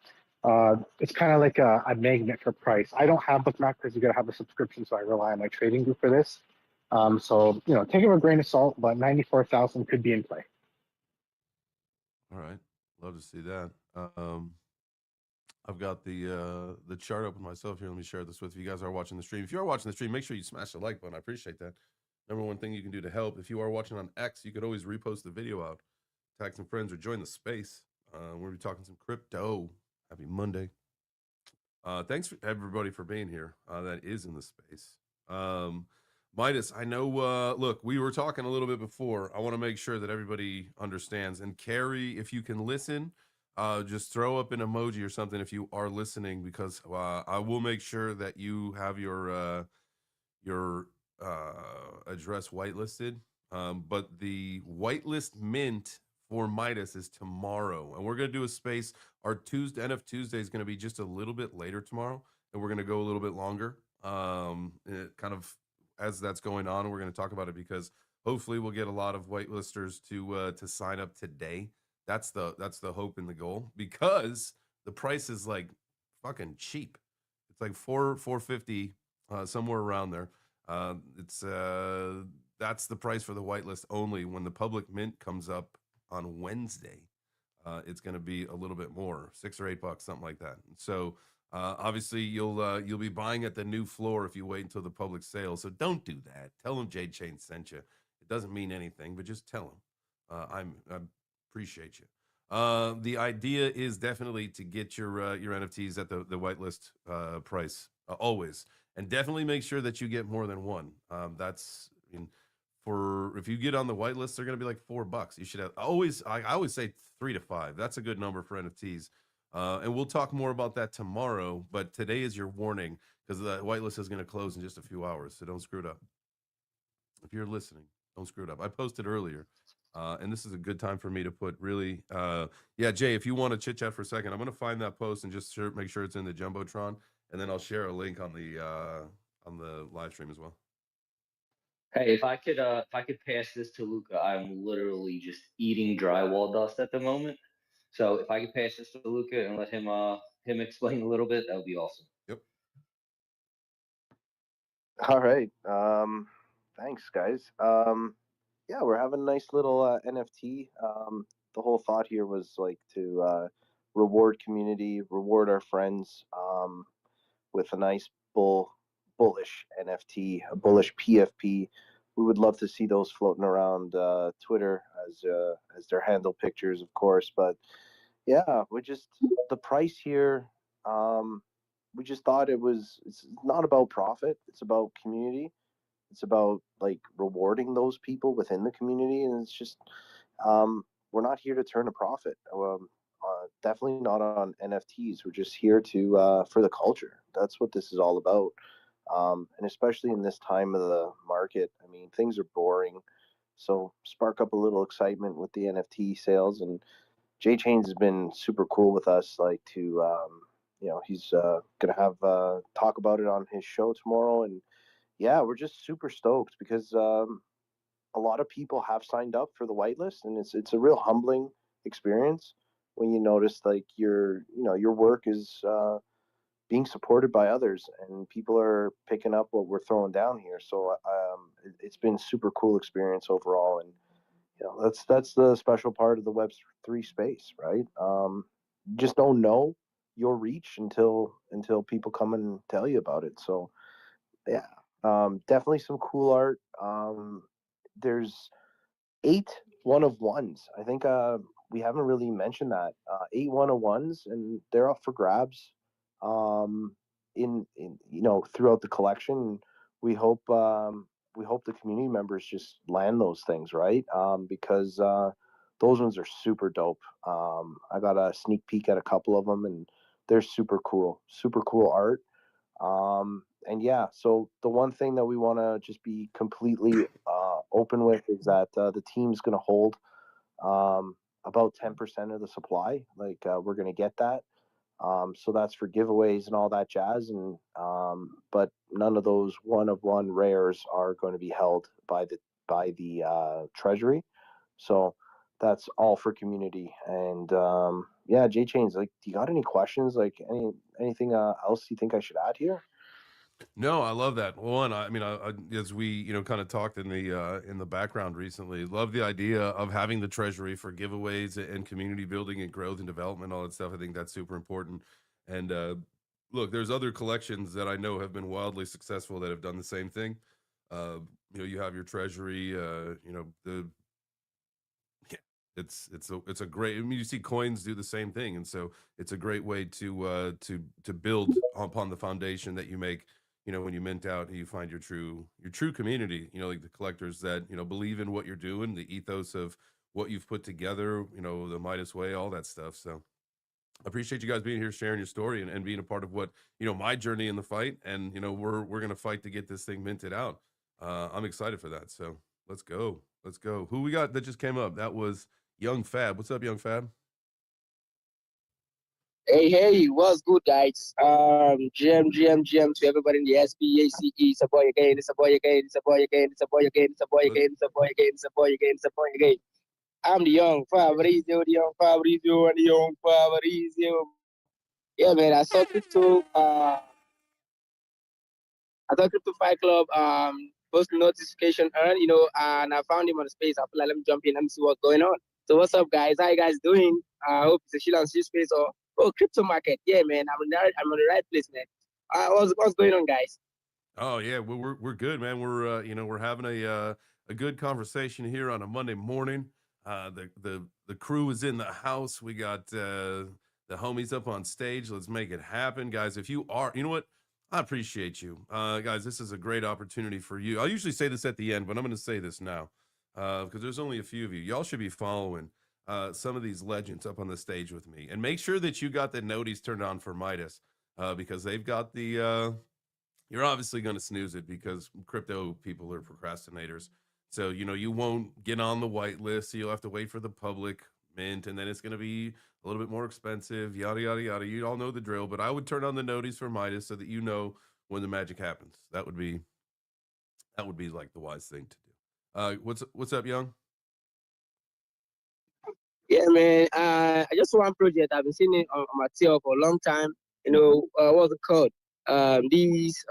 it's kind of like a magnet for price. I don't have Bookmap because you got to have a subscription, so I rely on my trading group for this. So take it with a grain of salt, but 94,000 could be in play. All right, love to see that. I've got the chart open myself here. Let me share this with you. You guys are watching the stream. If you are watching the stream, make sure you smash the like button. I appreciate that. Number one thing you can do to help. If you are watching on X, you could always repost the video out, tag some friends, or join the space. We'll be talking some crypto. Happy Monday. Thanks for everybody for being here. That is in the space. Midas, I know, look, we were talking a little bit before. I want to make sure that everybody understands. And Carrie, if you can listen, just throw up an emoji or something if you are listening, because I will make sure that you have your address whitelisted. But the whitelist mint for Midas is tomorrow, and we're going to do a space. Our Tuesday NF Tuesday is going to be just a little bit later tomorrow, and we're going to go a little bit longer. Kind of as that's going on, we're going to talk about it because hopefully we'll get a lot of waitlisters to sign up today. That's the hope and the goal, because the price is like fucking cheap. It's like 450, somewhere around there. It's That's the price for the whitelist only. When the public mint comes up on Wednesday, it's going to be a little bit more, $6 or $8, something like that. So obviously you'll be buying at the new floor if you wait until the public sale. So don't do that. Tell them Jade Chain sent you. It doesn't mean anything, but just tell them. I appreciate you. The idea is definitely to get your NFTs at the whitelist price always, and definitely make sure that you get more than one. That's for if you get on the whitelist, they're going to be like $4. You should have I always say 3 to 5. That's a good number for NFTs. And we'll talk more about that tomorrow. But today is your warning, because the whitelist is going to close in just a few hours. So don't screw it up. If you're listening, don't screw it up. I posted earlier. And this is a good time for me to put really, yeah, Jay, if you want to chit chat for a second, I'm going to find that post and just make sure it's in the Jumbotron, and then I'll share a link on the live stream as well. Hey, if I could pass this to Luca, I'm literally just eating drywall dust at the moment. So if I could pass this to Luca and let him explain a little bit, that would be awesome. Yep. All right. Thanks, guys. Yeah, we're having a nice little NFT. The whole thought here was like to reward community, reward our friends with a nice bullish NFT, a bullish PFP. We would love to see those floating around Twitter as their handle pictures, of course. But yeah, the price here. We just thought it's not about profit. It's about community. It's about like rewarding those people within the community, and it's just we're not here to turn a profit. Definitely not on NFTs. We're just here to for the culture. That's what this is all about. And especially in this time of the market, I mean, things are boring. So spark up a little excitement with the NFT sales. And Jay Chains has been super cool with us, like to he's gonna have talk about it on his show tomorrow. And yeah, we're just super stoked because a lot of people have signed up for the whitelist, and it's a real humbling experience when you notice like your work is being supported by others, and people are picking up what we're throwing down here. So it's been super cool experience overall, and that's the special part of the Web3 space, right? You just don't know your reach until people come and tell you about it. So yeah, definitely some cool art. There's 8 one-of-ones. I think we haven't really mentioned that. 8 one-of-ones, and they're up for grabs. In throughout the collection, we hope the community members just land those things, right? Because those ones are super dope. I got a sneak peek at a couple of them, and they're super cool art. And yeah, so the one thing that we want to just be completely open with is that the team's going to hold about 10% of the supply. Like we're going to get that. So that's for giveaways and all that jazz. And but none of those one-of-one rares are going to be held by the treasury. So that's all for community. And yeah, J Chains, like, do you got any questions? Like anything else you think I should add here? No, I love that one. I mean, as we kind of talked in the background recently, love the idea of having the treasury for giveaways and community building and growth and development, all that stuff. I think that's super important. And look, there's other collections that I know have been wildly successful that have done the same thing. You have your treasury. It's a great. I mean, you see coins do the same thing, and so it's a great way to build upon the foundation that you make. When you mint out, you find your true community. Like the collectors that believe in what you're doing, the ethos of what you've put together. The Midas way, all that stuff. So I appreciate you guys being here, sharing your story, and being a part of what my journey in the fight. And we're gonna fight to get this thing minted out. I'm excited for that. So let's go. Who we got that just came up? That was Young Fab. What's up, Young Fab? Hey, what's good, guys? GM to everybody in the SPACE. It's a boy again. It's a boy again. It's a boy again. It's a boy again. It's a boy again. It's a boy again. It's a boy again. It's a boy again. I'm the young Fabrizio, the young Fabrizio, and the young Fabrizio. Yeah, man. I saw Crypto Fight Club post notification on, and I found him on the space. I feel like let me jump in, let me see what's going on. So what's up, guys? How you guys doing? I hope it's a chill and chill space or crypto market. Yeah, man. I'm on the right place, man. What's going on, guys? Oh yeah, we're good, man. We're having a good conversation here on a Monday morning. The crew is in the house. We got the homies up on stage. Let's make it happen, guys. If you are, you know what? I appreciate you, guys. This is a great opportunity for you. I usually say this at the end, but I'm going to say this now because there's only a few of you. Y'all should be following some of these legends up on the stage with me, and make sure that you got the noties turned on for Midas because they've got the. You're obviously going to snooze it because crypto people are procrastinators. So, you won't get on the white list. So you'll have to wait for the public mint, and then it's going to be a little bit more expensive, yada, yada, yada. You all know the drill, but I would turn on the notice for Midas so that you know when the magic happens. That would be like the wise thing to do. What's up, Young? Yeah, man. I just one project. I've been seeing it on my TL for a long time. What's it called? These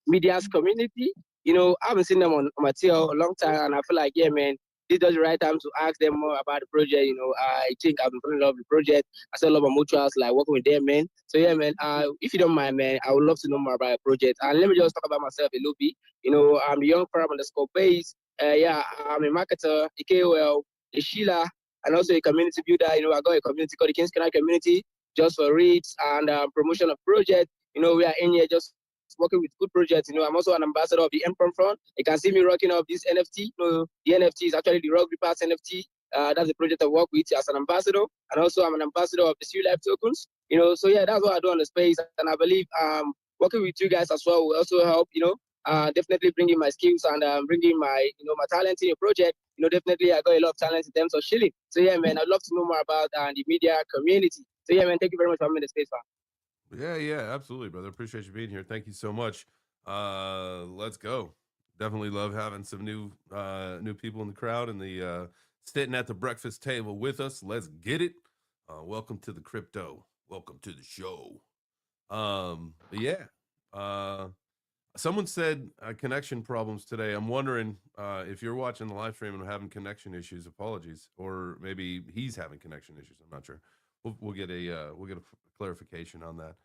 media's community. I've been seeing them on my TL a long time, and I feel like, yeah, man, this is the right time to ask them more about the project. I think I've been falling in love with the project. I saw a lot of mutuals like working with them, man. So yeah, man. If you don't mind, man, I would love to know more about the project. And let me just talk about myself a little bit. I'm the young farm underscore base. Yeah, I'm a marketer, a KOL, a Sheila, and also a community builder. I got a community called the Kings Canal Community just for reads and promotion of projects. We are in here just working with good projects. I'm also an ambassador of the MPROM Front. You can see me rocking off this NFT. The NFT is actually the Rock Repass NFT. That's the project I work with as an ambassador. And also I'm an ambassador of the Sea Life tokens. So yeah, that's what I do on the space. And I believe working with you guys as well will also help, definitely bringing my skills and bringing my, my talent in your project. Definitely I got a lot of talent in terms of shilling. So yeah, man, I'd love to know more about the media community. So yeah, man, thank you very much for having me in the space, man. Yeah, absolutely, brother. Appreciate you being here. Thank you so much. Let's go. Definitely love having some new people in the crowd and the sitting at the breakfast table with us. Let's get it. Welcome to the crypto. Welcome to the show. But yeah. Someone said connection problems today. I'm wondering if you're watching the live stream and having connection issues. Apologies, or maybe he's having connection issues. I'm not sure. We'll get a clarification on that.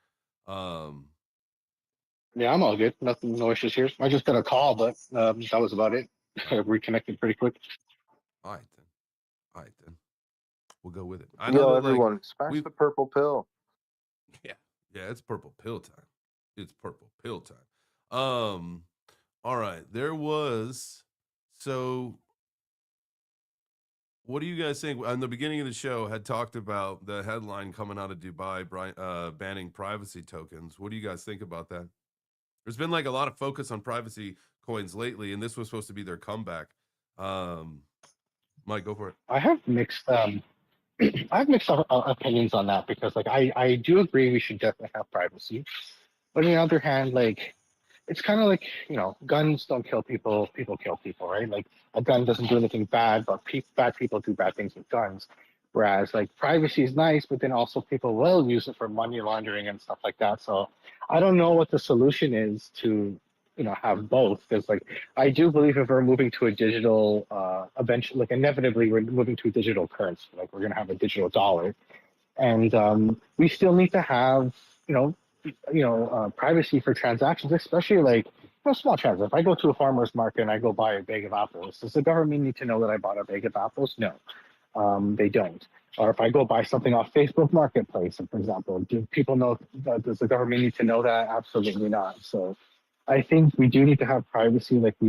Yeah, I'm all good. Nothing, no issues here. I just got a call, but that was about it. I reconnected pretty quick. All right then. We'll go with it. Yo, everyone, smash the purple pill. Yeah, it's purple pill time. It's purple pill time. All right. There was what do you guys think? In the beginning of the show, had talked about the headline coming out of Dubai, banning privacy tokens. What do you guys think about that? There's been like a lot of focus on privacy coins lately, and this was supposed to be their comeback. Mike, go for it. I have mixed opinions on that because I do agree we should definitely have privacy, but on the other hand, it's kind of like, guns don't kill people, people kill people, right? Like a gun doesn't do anything bad, but bad people do bad things with guns. Whereas privacy is nice, but then also people will use it for money laundering and stuff like that. So I don't know what the solution is to, have both. Because I do believe if we're moving to a digital, eventually, inevitably we're moving to a digital currency. We're going to have a digital dollar, and we still need to have, privacy for transactions, especially small transactions. If I go to a farmer's market and I go buy a bag of apples, does the government need to know that I bought a bag of apples? No, they don't. Or if I go buy something off Facebook Marketplace, for example, do people know? Does the government need to know that? Absolutely not. So, I think we do need to have privacy, like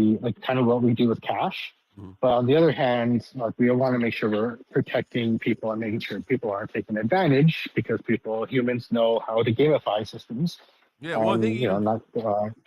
kind of what we do with cash. Mm-hmm. But on the other hand, we want to make sure we're protecting people and making sure people aren't taking advantage because humans know how to gamify systems. Yeah, well, I think not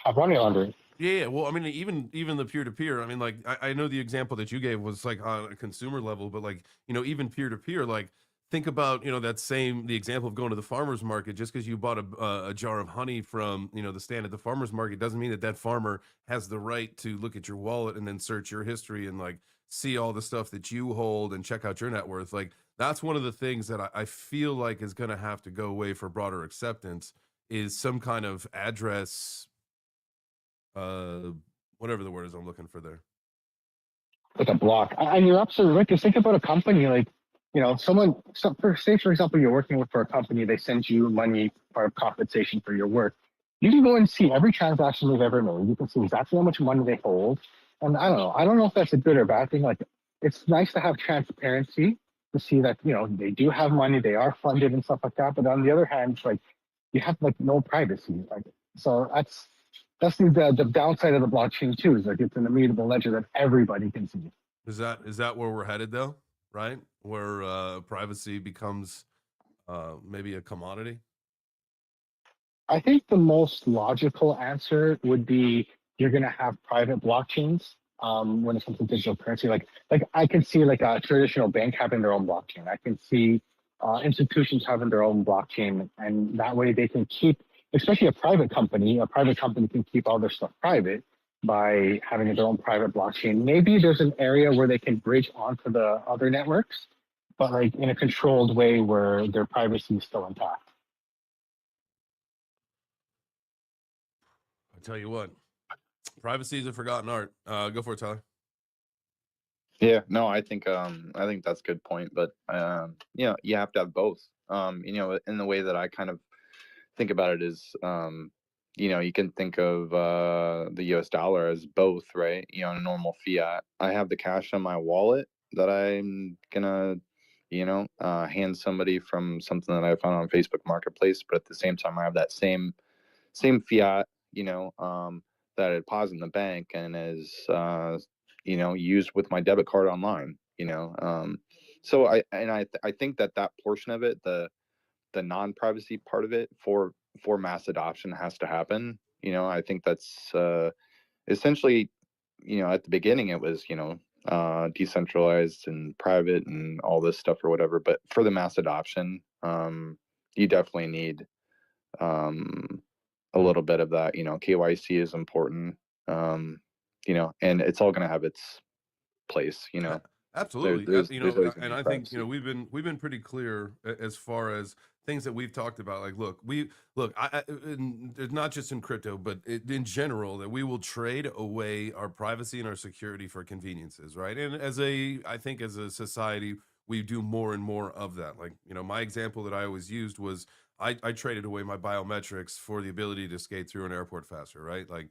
have money laundering. Yeah, well, I mean, even the peer to peer. I mean, like I know the example that you gave was like on a consumer level, but like even peer to peer. Like think about that same the example of going to the farmers market. Just because you bought a jar of honey from the stand at the farmers market doesn't mean that that farmer has the right to look at your wallet and then search your history and like see all the stuff that you hold and check out your net worth. Like that's one of the things that I feel like is going to have to go away for broader acceptance is some kind of address uh whatever the word is I'm looking for there. Like a block. And you're absolutely right. Because think about a company like, say for example, you're working for a company, they send you money for compensation for your work. You can go and see every transaction they've ever made. You can see exactly how much money they hold. And I don't know. I don't know if that's a good or bad thing. Like, it's nice to have transparency to see that they do have money, they are funded and stuff like that. But on the other hand, it's like you have like no privacy. Like, so that's the downside of the blockchain too. Is like it's an immutable ledger that everybody can see. Is that where we're headed though? Right? Where privacy becomes maybe a commodity? I think the most logical answer would be you're going to have private blockchains when it comes to digital currency. Like I can see like a traditional bank having their own blockchain. I can see institutions having their own blockchain, and that way they can keep, especially a private company. A private company can keep all their stuff private by having their own private blockchain. Maybe there's an area where they can bridge onto the other networks, but like in a controlled way where their privacy is still intact. I tell you what, privacy is a forgotten art. Go for it, Tyler. Yeah, no, I think that's a good point, but you have to have both. In the way that I kind of think about it is, you can think of the US dollar as both, right? A normal fiat. I have the cash on my wallet that I'm gonna, hand somebody from something that I found on Facebook Marketplace, but at the same time I have that same fiat, that I deposit in the bank and is used with my debit card online. So I think that portion of it, the non-privacy part of it for mass adoption has to happen. I think that's essentially, at the beginning it was decentralized and private and all this stuff or whatever, but for the mass adoption, you definitely need a little bit of that. KYC is important. And it's all going to have its place. Absolutely. There's always going And to I be think, privacy. we've been pretty clear as far as things that we've talked about. Like, it's not just in crypto, but in general, that we will trade away our privacy and our security for conveniences, right? And I think as a society, we do more and more of that. Like, my example that I always used was I traded away my biometrics for the ability to skate through an airport faster, right? Like,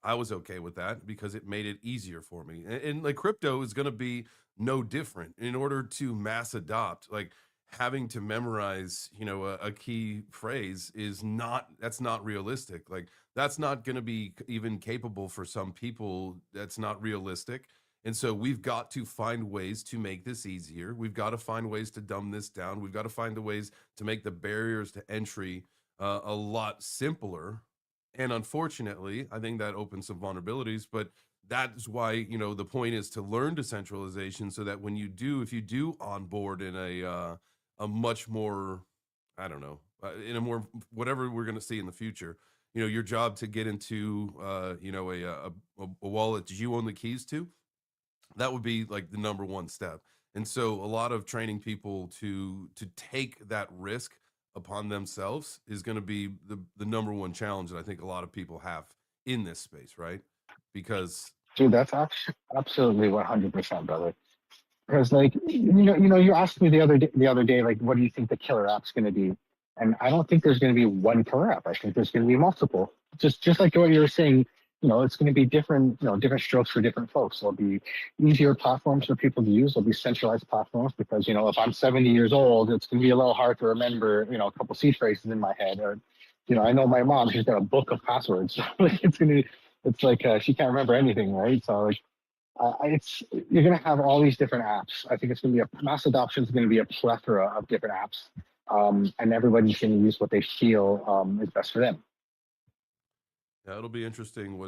I was okay with that because it made it easier for me. And like crypto is going to be no different in order to mass adopt. Like having to memorize, a key phrase that's not realistic. Like that's not going to be even capable for some people. That's not realistic. And so we've got to find ways to make this easier. We've got to find ways to dumb this down. We've got to find the ways to make the barriers to entry a lot simpler. And unfortunately, I think that opens some vulnerabilities, but that's why, the point is to learn decentralization so that when if you do onboard in a much more, I don't know, in a more, whatever we're going to see in the future, your job to get into, a wallet that you own the keys to, that would be like the number one step. And so a lot of training people to take that risk upon themselves is going to be the number one challenge that I think a lot of people have in this space, right? Because Dude, that's absolutely 100%, brother. Because like you asked me the other day, like, what do you think the killer app's going to be? And I don't think there's going to be one killer app. I think there's going to be multiple. Just like what you were saying, it's going to be different, different strokes for different folks. There'll be easier platforms for people to use. There'll be centralized platforms because if I'm 70 years old, it's going to be a little hard to remember, a couple seed phrases in my head. Or, I know my mom, she's got a book of passwords. Like it's like she can't remember anything, right? So like you're going to have all these different apps. I think it's going to be mass adoption is going to be a plethora of different apps, and everybody's going to use what they feel is best for them. yeah, it'll be interesting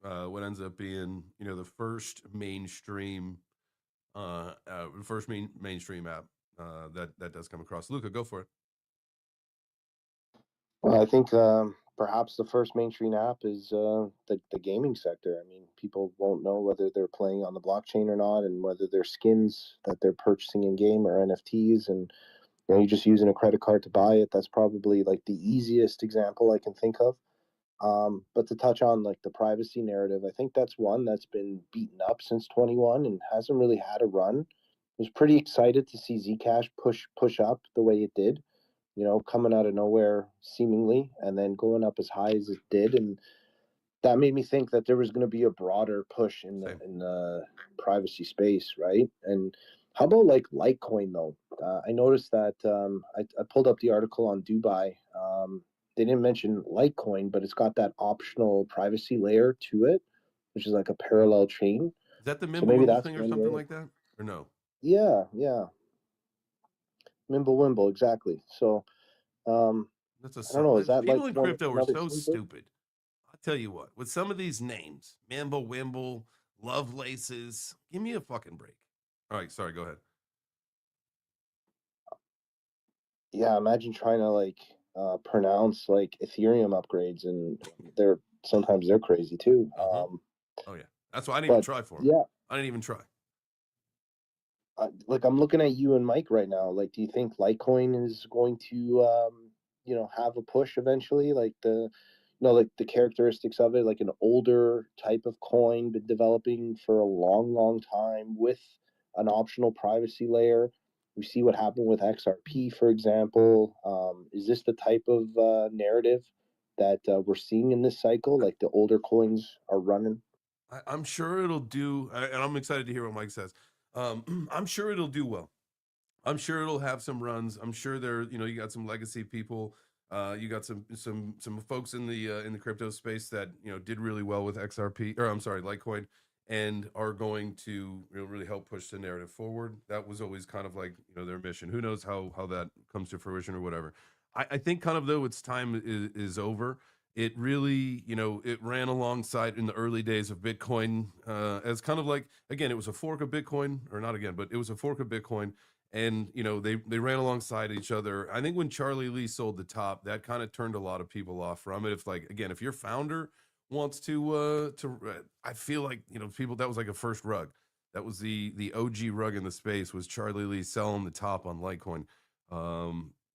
what ends up being, the first mainstream, mainstream app that does come across. Luca, go for it. Well, I think perhaps the first mainstream app is the gaming sector. I mean, people won't know whether they're playing on the blockchain or not, and whether they're skins that they're purchasing in game or NFTs, and you're just using a credit card to buy it. That's probably like the easiest example I can think of. But to touch on like the privacy narrative, I think that's one that's been beaten up since 21 and hasn't really had a run. I was pretty excited to see Zcash push up the way it did, coming out of nowhere seemingly, and then going up as high as it did, and that made me think that there was going to be a broader push in Same. the privacy space, right? And how about like Litecoin though? I noticed that I pulled up the article on Dubai. They didn't mention Litecoin, but it's got that optional privacy layer to it, which is like a parallel chain. Is that the So maybe Mimblewimble that's thing or one something way. like that? Or no? Yeah, Mimblewimble, exactly. So That's a I don't know. Is solid. that like People in one crypto are another so sleeper? stupid. I'll tell you what, with some of these names, Mambo Wimble, Love Laces, give me a fucking break. All right, sorry, go ahead. Yeah, imagine trying to like pronounce like Ethereum upgrades, and sometimes they're crazy too. Uh-huh. Oh yeah. That's why I didn't even But try for them. yeah, I didn't even try. like I'm looking at you and Mike right now. Like, do you think Litecoin is going to have a push eventually? Like like the characteristics of it, like an older type of coin, been developing for a long, long time with an optional privacy layer. We see what happened with XRP, for example. Is this the type of narrative that we're seeing in this cycle? Like the older coins are running. I'm sure it'll do, and I'm excited to hear what Mike says. I'm sure it'll do well. I'm sure it'll have some runs. I'm sure you got some legacy people. You got some folks in the crypto space that did really well with XRP, or I'm sorry, Litecoin, and are going to really help push the narrative forward. That was always kind of like their mission. Who knows how that comes to fruition or whatever. I think kind of though its time is over. It really it ran alongside in the early days of Bitcoin as kind of like, again, it was a fork of Bitcoin, or not again, but it was a fork of Bitcoin, and they ran alongside each other. I think when Charlie Lee sold the top, that kind of turned a lot of people off from it. If, like, again, if your founder wants I feel like people, that was like a first rug. That was the OG rug in the space, was Charlie Lee selling the top on Litecoin.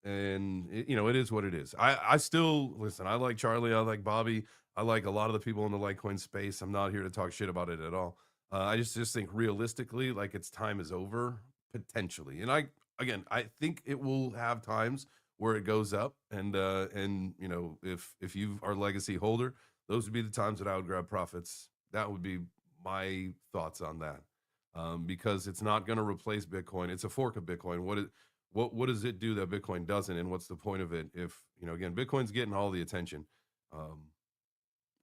And it is what it is. I still listen. I like Charlie, I like Bobby, I like a lot of the people in the Litecoin space. I'm not here to talk shit about it at all. I just think realistically, like, its time is over potentially. And I think it will have times where it goes up, and if you are a legacy holder, those would be the times that I would grab profits. That would be my thoughts on that. Because it's not going to replace Bitcoin. It's a fork of Bitcoin. What does it do that Bitcoin doesn't, and what's the point of it if again, Bitcoin's getting all the attention. Um,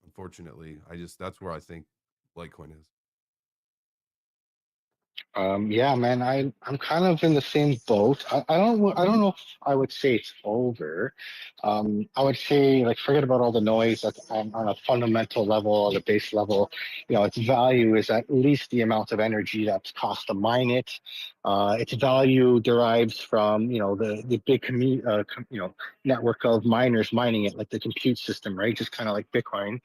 Unfortunately, that's where I think Litecoin is. Yeah, man, I'm kind of in the same boat. I don't know if I would say it's over. I would say, like, forget about all the noise. Like, on a fundamental level, at a base level, its value is at least the amount of energy that's cost to mine it. Its value derives from the big network of miners mining it, like the compute system, right? Just kind of like Bitcoin.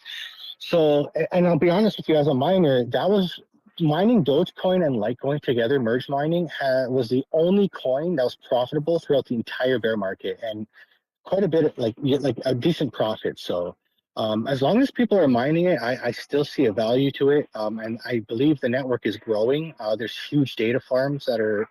So, and I'll be honest with you, as a miner, that was mining Dogecoin and Litecoin together, merge mining, was the only coin that was profitable throughout the entire bear market, and quite a bit of like a decent profit. So, as long as people are mining it, I still see a value to it, and I believe the network is growing. There's huge data farms that are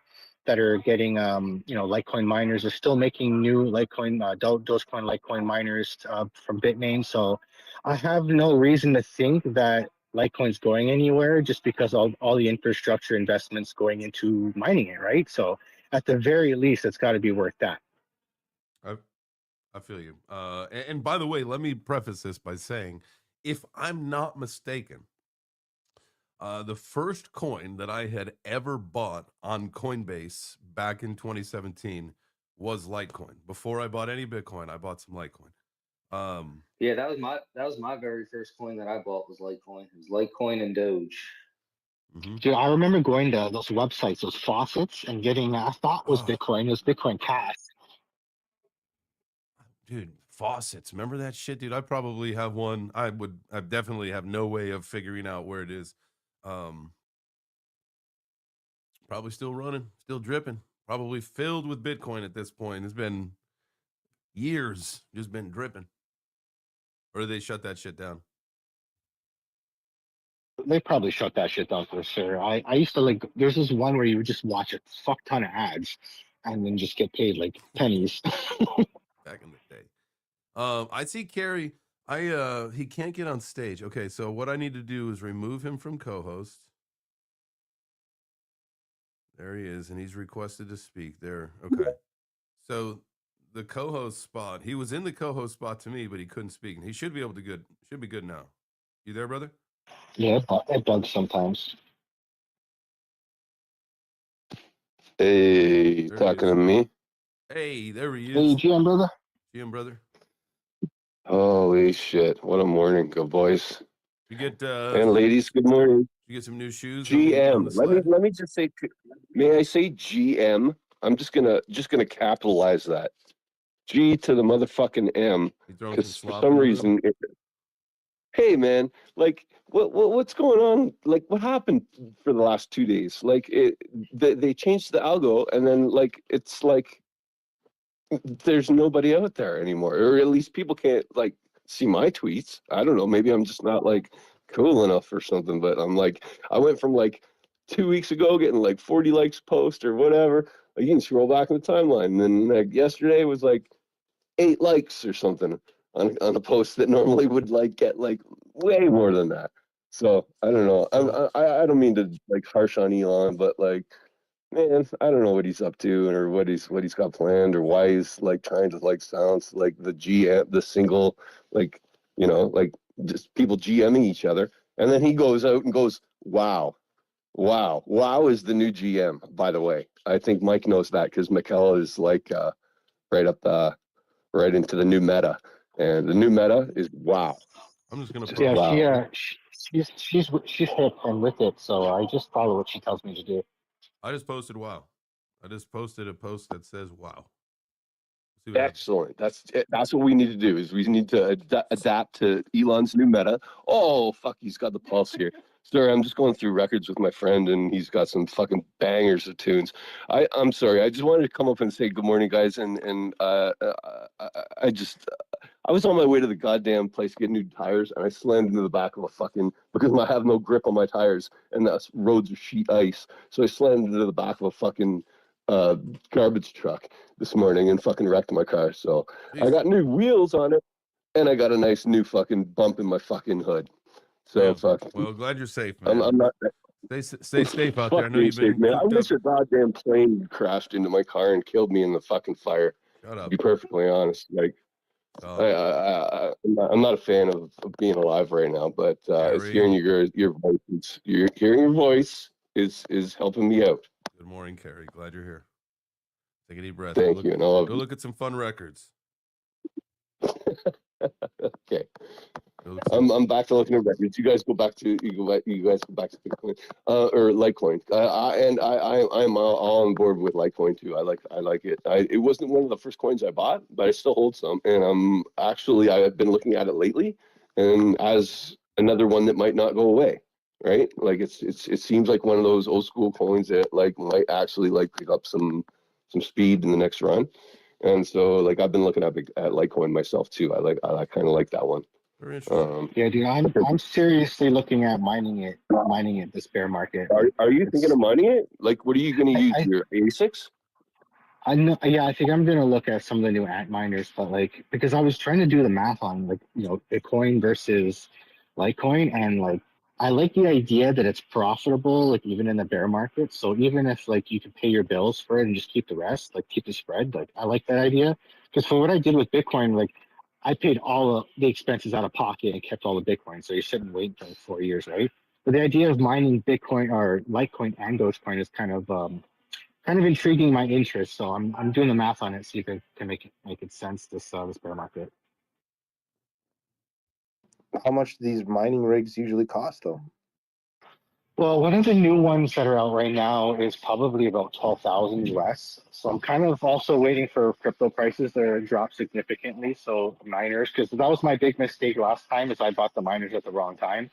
getting Litecoin miners. They're still making new Litecoin, Dogecoin, Litecoin miners from Bitmain. So I have no reason to think that Litecoin's going anywhere, just because all the infrastructure investments going into mining it, right? So at the very least, it's got to be worth that. I I feel you. And by the way, let me preface this by saying, if I'm not mistaken, the first coin that I had ever bought on Coinbase back in 2017 was Litecoin. Before I bought any Bitcoin, I bought some Litecoin. Yeah, that was my very first coin that I bought was Litecoin. It was Litecoin and Doge. mhm. Dude, I remember going to those websites, those faucets, and getting, I thought it was Oh, Bitcoin. It was Bitcoin Cash. dude, faucets. Remember that shit, dude? I probably have one. I definitely have no way of figuring out where it is. Um, probably still running, still dripping, probably filled with Bitcoin at this point. It's been years, just been dripping. Or did they shut that shit down? They probably shut that shit down for sure. I used to like, there's this one where you would just watch a fuck ton of ads and then just get paid like pennies. Back in the day. I see Carrie. He can't get on stage. Okay, so what I need to do is remove him from co-host. There he is, and he's requested to speak. There. Okay. So the co-host spot, he was in the co-host spot to me, but he couldn't speak. And he should be able to should be good now. You there, brother? Yeah, it bugs sometimes. Hey, There he talking is. to me? Hey, there he Hey, is. GM brother. GM brother. Holy shit. What a morning. Good boys. You get And ladies, good morning. you get some new shoes on GM. the sled? Let me just say, may I say GM? I'm just gonna capitalize that. G to the motherfucking M. You throwing some Because for slop some in the middle? reason hey man, like what's going on? Like what happened for the last 2 days? Like they changed the algo and then like it's like there's nobody out there anymore, or at least people can't like see my tweets. I don't know, maybe I'm just not like cool enough or something, but I'm like, I went from like 2 weeks ago getting like 40 likes post or whatever. Like, you can scroll back in the timeline, and then like yesterday was like 8 likes or something on a post that normally would like get like way more than that. So I don't know. So I don't mean to like harsh on Elon, but like, man, I don't know what he's up to or what he's got planned or why he's like trying to like sounds like the GM, the single, like, like just people GMing each other. And then he goes out and goes, wow, wow is the new GM, by the way. I think Mike knows that because McKell is like right up right into the new meta. And the new meta is wow. I'm just gonna Just Yeah, post. wow. she's hip and with it, so I just follow what she tells me to do. I just posted wow. I just posted a post that says wow. See what happens. Excellent. That's what we need to do. Is we need to adapt to Elon's new meta. Oh fuck, he's got the pulse here. Sorry, I'm just going through records with my friend, and he's got some fucking bangers of tunes. I'm sorry. I just wanted to come up and say good morning, guys, and I was on my way to the goddamn place to get new tires, and I slammed into the back of a fucking because I have no grip on my tires, and the roads are sheet ice. So I slammed into the back of a fucking uh, garbage truck this morning and fucking wrecked my car. So I Jeez. got new wheels on it, and I got a nice new fucking bump in my fucking hood. So Damn. fuck, Well, glad you're safe, I'm, man. I'm not Stay safe out there. I fuck know being you've safe, been man. I cooped up. wish a goddamn plane crashed into my car and killed me in the fucking fire. Shut To up. be perfectly honest, like. Dog. I'm not a fan of being alive right now, but it's Carrie. hearing your voice. Hearing your voice is helping me out. Good morning, Carrie. Glad you're here. Take a deep breath. Thank you, and I love Go look at some fun records. you. Okay, Go look some I'm back to looking at records. You guys go back to you guys go back to Bitcoin or Litecoin. I'm all on board with Litecoin too. I like it. It wasn't one of the first coins I bought, but I still hold some, and I've been looking at it lately, and as another one that might not go away. Right, like it seems like one of those old school coins that like might actually like pick up some speed in the next run. And so like I've been looking at Litecoin myself too. I kind of like that one. very interesting. Yeah, dude, I'm seriously looking at mining it this bear market. Are you thinking It's of mining it? Like, what are you going to use? I Your ASICs? I know, yeah, I think I'm gonna look at some of the new ant miners, but like because I was trying to do the math on like Bitcoin versus Litecoin, and like I like the idea that it's profitable, like even in the bear market. So even if like you can pay your bills for it and just keep the rest, like keep the spread, like I like that idea. Because for what I did with Bitcoin, like I paid all of the expenses out of pocket and kept all the Bitcoin. So you shouldn't wait until 4 years, right? But the idea of mining Bitcoin or Litecoin and Dogecoin is kind of intriguing my interest. So I'm doing the math on it, see if it can make it sense this bear market. How much do these mining rigs usually cost, though? Well, one of the new ones that are out right now is probably about 12,000 US. So I'm kind of also waiting for crypto prices to drop significantly. So miners, because that was my big mistake last time, is I bought the miners at the wrong time.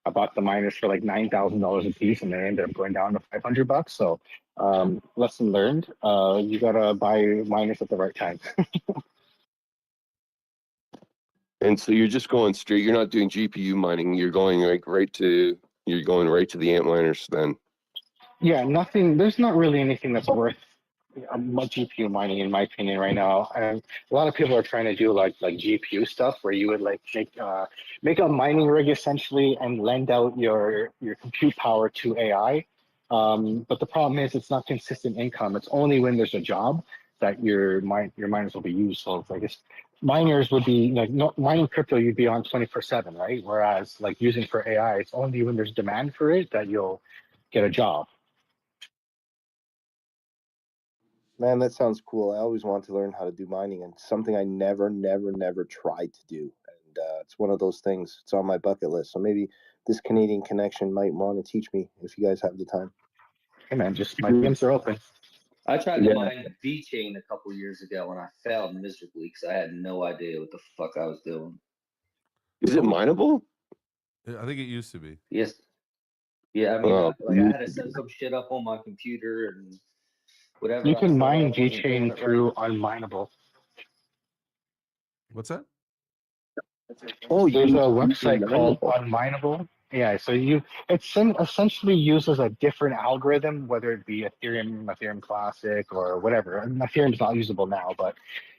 I bought the miners for like $9,000 a piece, and they ended up going down to $500. So lesson learned. You gotta buy miners at the right time. And so you're just going straight. You're not doing GPU mining. You're going like right to the ant miners then. Yeah, nothing. There's not really anything that's worth much GPU mining, in my opinion, right now. And a lot of people are trying to do like GPU stuff, where you would like make a mining rig essentially and lend out your compute power to AI. But the problem is it's not consistent income. It's only when there's a job that your miners will be used. So it's like miners would be like, no, mining crypto, you'd be on 24/7, right? Whereas like using for AI, it's only when there's demand for it that you'll get a job. Man, that sounds cool. I always wanted to learn how to do mining, and something I never tried to do. And it's one of those things. It's on my bucket list. So maybe this Canadian connection might want to teach me if you guys have the time. Hey man, just my DMs are open. I tried to Yeah. mine VChain a couple years ago and I failed miserably because I had no idea what the fuck I was doing. Is it mineable? I think it used to be. Yes. Yeah, I mean, Oh, I had to set some shit up on my computer and whatever. You I can set mine up wasn't doing VChain it right. through unmineable. What's that? Oh, There's a you website called mineable. Unmineable. Yeah, so essentially uses a different algorithm, whether it be Ethereum Classic, or whatever. And Ethereum's not usable now, but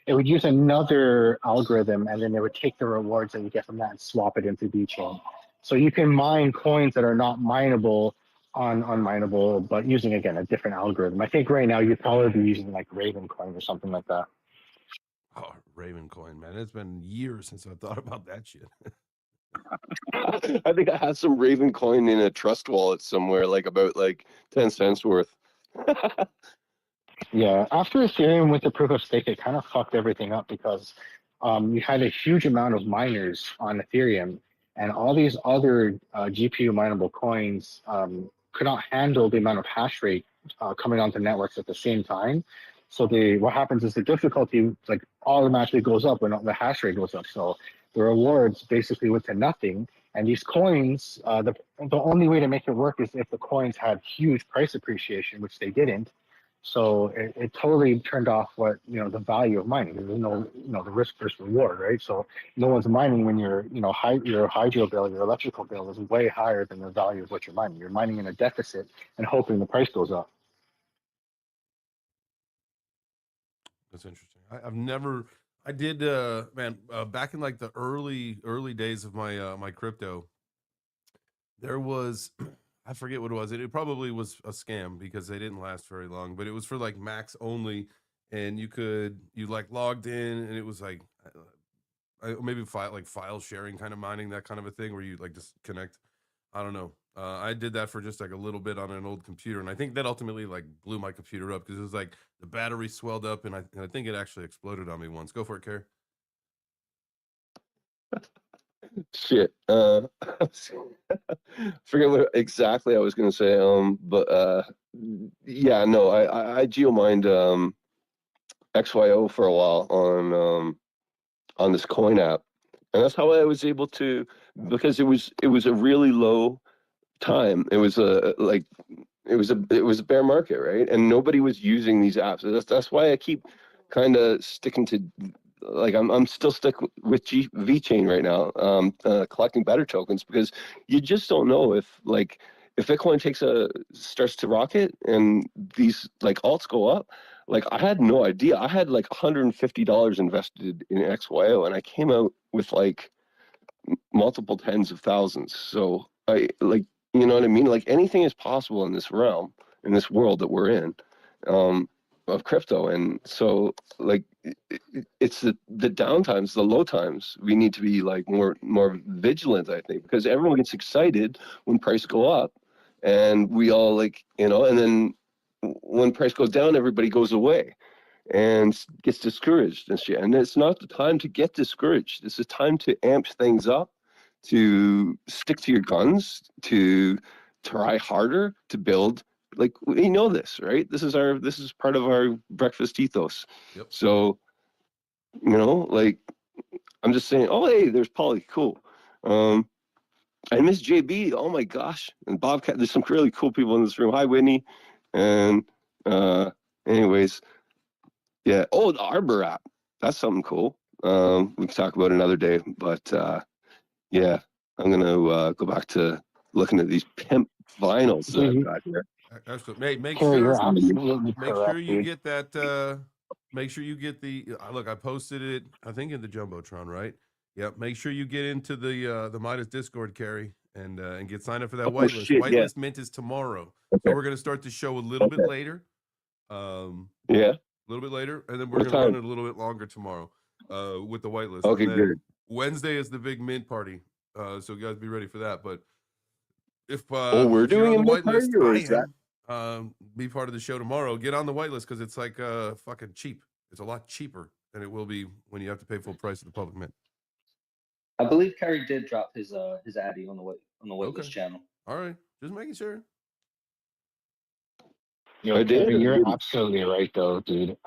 it would use another algorithm, and then it would take the rewards that you get from that and swap it into VChain. So you can mine coins that are not mineable on Unmineable, but using, again, a different algorithm. I think right now you'd probably be using like Raven coin or something like that. Oh, Raven coin, man. It's been years since I thought about that shit. I think I have some Raven coin in a trust wallet somewhere, like about like 10 cents worth. Yeah, after Ethereum with the proof of stake, it kind of fucked everything up because you had a huge amount of miners on Ethereum, and all these other GPU mineable coins could not handle the amount of hash rate coming onto networks at the same time. So what happens is the difficulty like automatically goes up when the hash rate goes up. So the rewards basically went to nothing. And these coins, the only way to make it work is if the coins had huge price appreciation, which they didn't. So it totally turned off the value of mining. There's no, the risk versus reward, right? So no one's mining when your hydro bill, your electrical bill is way higher than the value of what you're mining. You're mining in a deficit and hoping the price goes up. That's interesting. I did, man, back in like the early days of my, my crypto, there was, I forget what it was. It probably was a scam because they didn't last very long, but it was for like max only. And you like logged in and it was like, maybe file sharing kind of mining, that kind of a thing where you like just connect. I don't know. I did that for just like a little bit on an old computer, and I think that ultimately like blew my computer up because it was like the battery swelled up, and I think it actually exploded on me once. Go for it, Kerry. Shit. Forget what exactly I was gonna say. But yeah, no, I geomined XYO for a while on this coin app, and that's how I was able to, because it was a really low time. It was it was a bear market, right? And nobody was using these apps. That's why I keep kind of sticking to, like, I'm still stuck with VChain right now, collecting better tokens, because you just don't know if Bitcoin starts to rocket and these like alts go up. Like, I had no idea. I had like $150 invested in XYO, and I came out with like multiple tens of thousands. So you know what I mean? Like, anything is possible in this realm, in this world that we're in, of crypto. And so, like, it's the downtimes, the low times, we need to be like more vigilant, I think, because everyone gets excited when prices go up, and we all like, and then when price goes down, everybody goes away and gets discouraged and shit. And it's not the time to get discouraged. It's the time to amp things up, to stick to your guns, to try harder, to build. Like, we know this, right? This is part of our breakfast ethos. Yep. So, like, I'm just saying, oh, hey, there's Polly, cool. I miss JB, oh my gosh, and Bobcat. There's some really cool people in this room. Hi, Whitney. And anyways, yeah. Oh, the Arbor app. That's something cool. We can talk about another day, but yeah, I'm gonna go back to looking at these pimp vinyls that I've got here. Excellent. Hey, make Kerry, you're sure absolutely make correct, sure you dude. get that. Make sure you get the look. I posted it. I think in the jumbotron, right? Yep. Make sure you get into the Midas Discord, Carrie, and get signed up for that Oh whitelist. shit, yeah. Whitelist mint is tomorrow, Okay. so we're gonna start the show a little bit Okay. later. Yeah. A little bit later, and then we're What gonna run time? it a little bit longer tomorrow, with the whitelist. Okay, And then good. Wednesday is the big mint party, so you guys be ready for that. But if Oh, we're if you're doing on a the mint party, whitelist, or I is that? am. Be part of the show tomorrow. Get on the whitelist because it's like fucking cheap. It's a lot cheaper than it will be when you have to pay full price at the public mint. I believe Kerry did drop his Addy on the waitlist Okay. channel. All right, just making sure. Yo, I did, Kerry, or you're didn't? absolutely right, though, dude.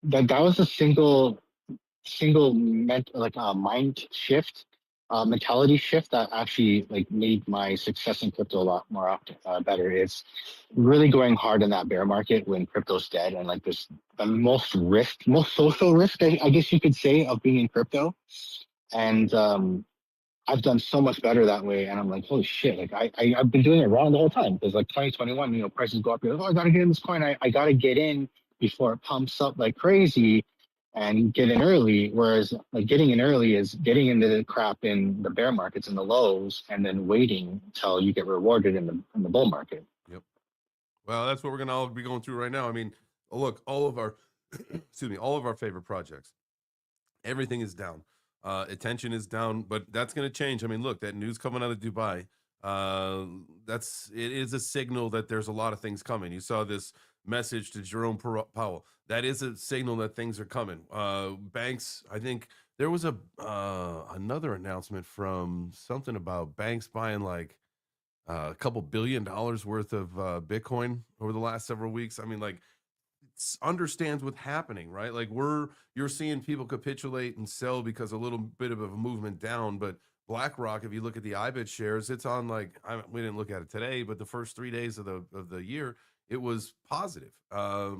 That was a single mind shift, mentality shift that actually like made my success in crypto a lot more better. It's really going hard in that bear market when crypto's dead, and like there's the most social risk, I guess you could say, of being in crypto. And I've done so much better that way, and I'm like, holy shit! Like I've been doing it wrong the whole time because like 2021, prices go up. You're like, oh, I gotta get in this coin. I gotta get in before it pumps up like crazy, and get in early. Whereas like getting in early is getting into the crap in the bear markets and the lows, and then waiting until you get rewarded in the bull market. Yep. Well, that's what we're gonna all be going through right now. I mean, look, all of our all of our favorite projects, everything is down. Attention is down, but that's going to change. I mean, look, that news coming out of Dubai, it is a signal that there's a lot of things coming. You saw this message to Jerome Powell. That is a signal that things are coming. Banks, I think there was another announcement from something about banks buying like a couple $1 billion worth of Bitcoin over the last several weeks. I mean, like, understands what's happening, right? Like you're seeing people capitulate and sell because a little bit of a movement down. But BlackRock, if you look at the IBIT shares, it's on like we didn't look at it today, but the first 3 days of the year, it was positive. Or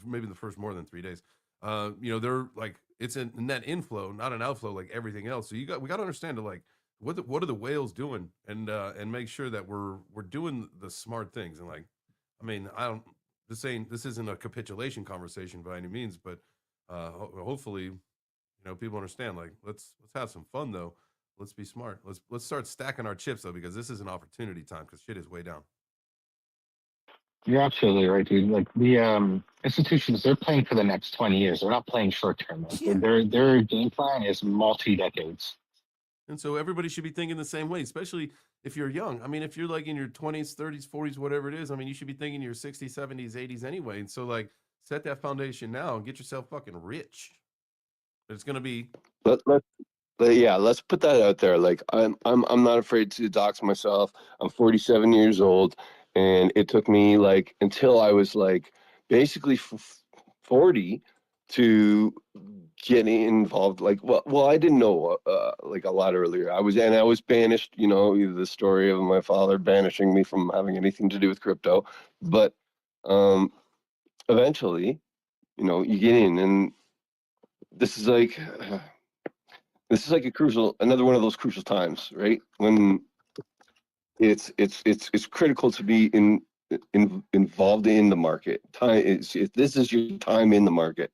maybe the first more than 3 days. They're like it's a net inflow, not an outflow like everything else. So we got to understand to like what are the whales doing and make sure that we're doing the smart things and like. I mean, this isn't a capitulation conversation by any means, but hopefully, people understand. Like, let's have some fun though. Let's be smart. Let's start stacking our chips though, because this is an opportunity time because shit is way down. You're absolutely right, dude. Like the institutions, they're playing for the next 20 years. They're not playing short term. Like, Yeah. Their game plan is multi decades. And so everybody should be thinking the same way, especially if you're young. I mean, if you're like in your 20s, 30s, 40s, whatever it is, I mean, you should be thinking your 60s, 70s, 80s anyway. And so like set that foundation now and get yourself fucking rich. It's going to be Let's put that out there. Like, I'm not afraid to dox myself. I'm 47 years old, and it took me like until I was like basically 40 to get involved. Like, well, I didn't know like a lot earlier. I was banished. The story of my father banishing me from having anything to do with crypto. But eventually, you get in, and this is like. This is like another one of those crucial times, right? When it's critical to be involved in the market. This is your time in the market,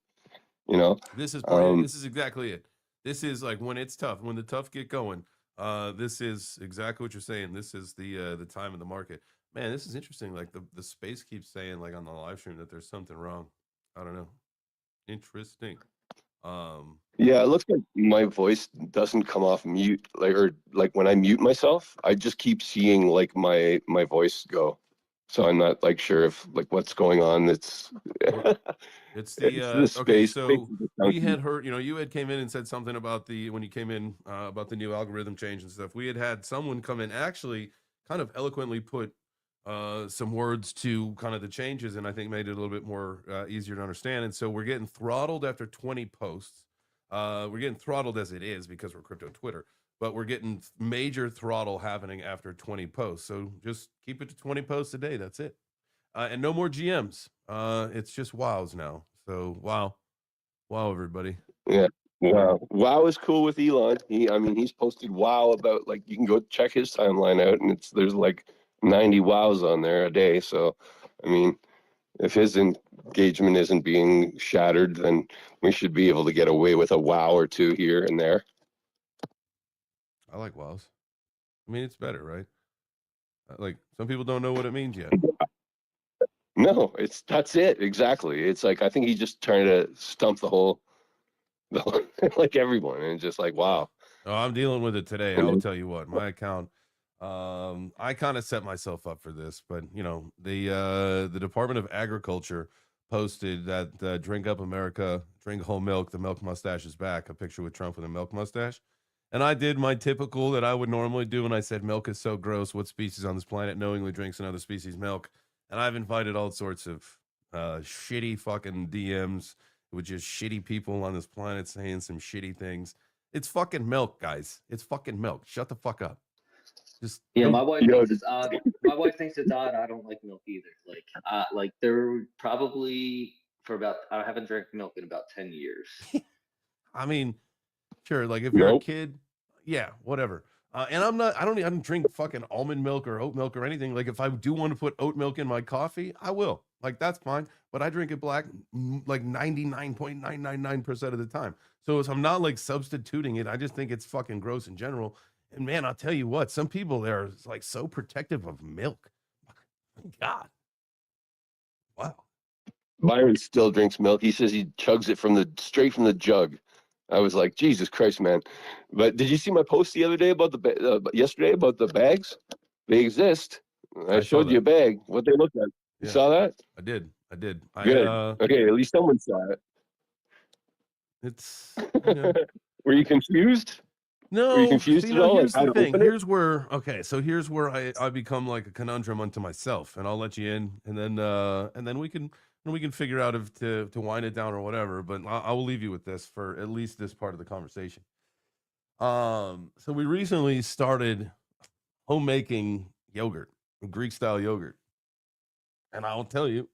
This is this is exactly it. This is like when it's tough, when the tough get going. This is exactly what you're saying. This is the time in the market. Man, this is interesting. Like the space keeps saying like on the live stream that there's something wrong. I don't know. Interesting. Yeah, it looks like my voice doesn't come off mute, like when I mute myself, I just keep seeing like my voice go. So I'm not like sure if like what's going on. It's It's the it's okay. space. Space So is the we chunky. had heard, you had came in and said something about when you came in about the new algorithm change and stuff. We had someone come in actually kind of eloquently put some words to kind of the changes, and I think made it a little bit more easier to understand. And so we're getting throttled after 20 posts. We're getting throttled as it is because we're crypto Twitter, but we're getting major throttle happening after 20 posts. So just keep it to 20 posts a day. That's it. And no more GMs. It's just wows now. So wow, everybody. Yeah. Wow. Wow is cool with Elon. I mean, he's posted wow about like you can go check his timeline out, and there's like 90 wows on there a day. So, I mean, if his engagement isn't being shattered, then we should be able to get away with a wow or two here and there. I like wows. I mean, it's better, right? Like some people don't know what it means yet. No, that's it exactly. It's like I think he's just trying to stump the whole like everyone, and just like wow. Oh, I'm dealing with it today. I'll tell you what, my account. I kind of set myself up for this, but the Department of Agriculture posted that Drink Up America, Drink Whole Milk, the milk mustache is back. A picture with Trump with a milk mustache. And I did my typical that I would normally do, and I said, milk is so gross. What species on this planet knowingly drinks another species' milk? And I've invited all sorts of shitty fucking DMs with just shitty people on this planet saying some shitty things. It's fucking milk, guys. It's fucking milk. Shut the fuck up. Just Yeah, go. my wife thinks it's odd. My wife thinks it's odd. I don't like milk either. Like they're probably for about. I haven't drank milk in about 10 years. I mean, sure, like if you're a Nope. kid, yeah, whatever. And I don't drink fucking almond milk or oat milk or anything. Like if I do want to put oat milk in my coffee, I will. Like that's fine. But I drink it black like 99.999% of the time. So if I'm not like substituting it, I just think it's fucking gross in general. And man, I'll tell you what, some people there are like so protective of milk. God. Wow. Byron still drinks milk. He says he chugs it straight from the jug. I was like, Jesus Christ, man! But did you see my post the other day about yesterday about the bags? They exist. I I saw showed you a that. bag. What they look like. You Yeah, saw that? I did. Good. I Okay, at least someone saw it. it's Were you confused? Were you No, confused see, at no, all? Like here's how the to thing. open it? Here's where I become like a conundrum unto myself, and I'll let you in, and then we can figure out if to wind it down or whatever. But I will leave you with this for at least this part of the conversation. So we recently started homemaking yogurt, Greek style yogurt, and I'll tell you,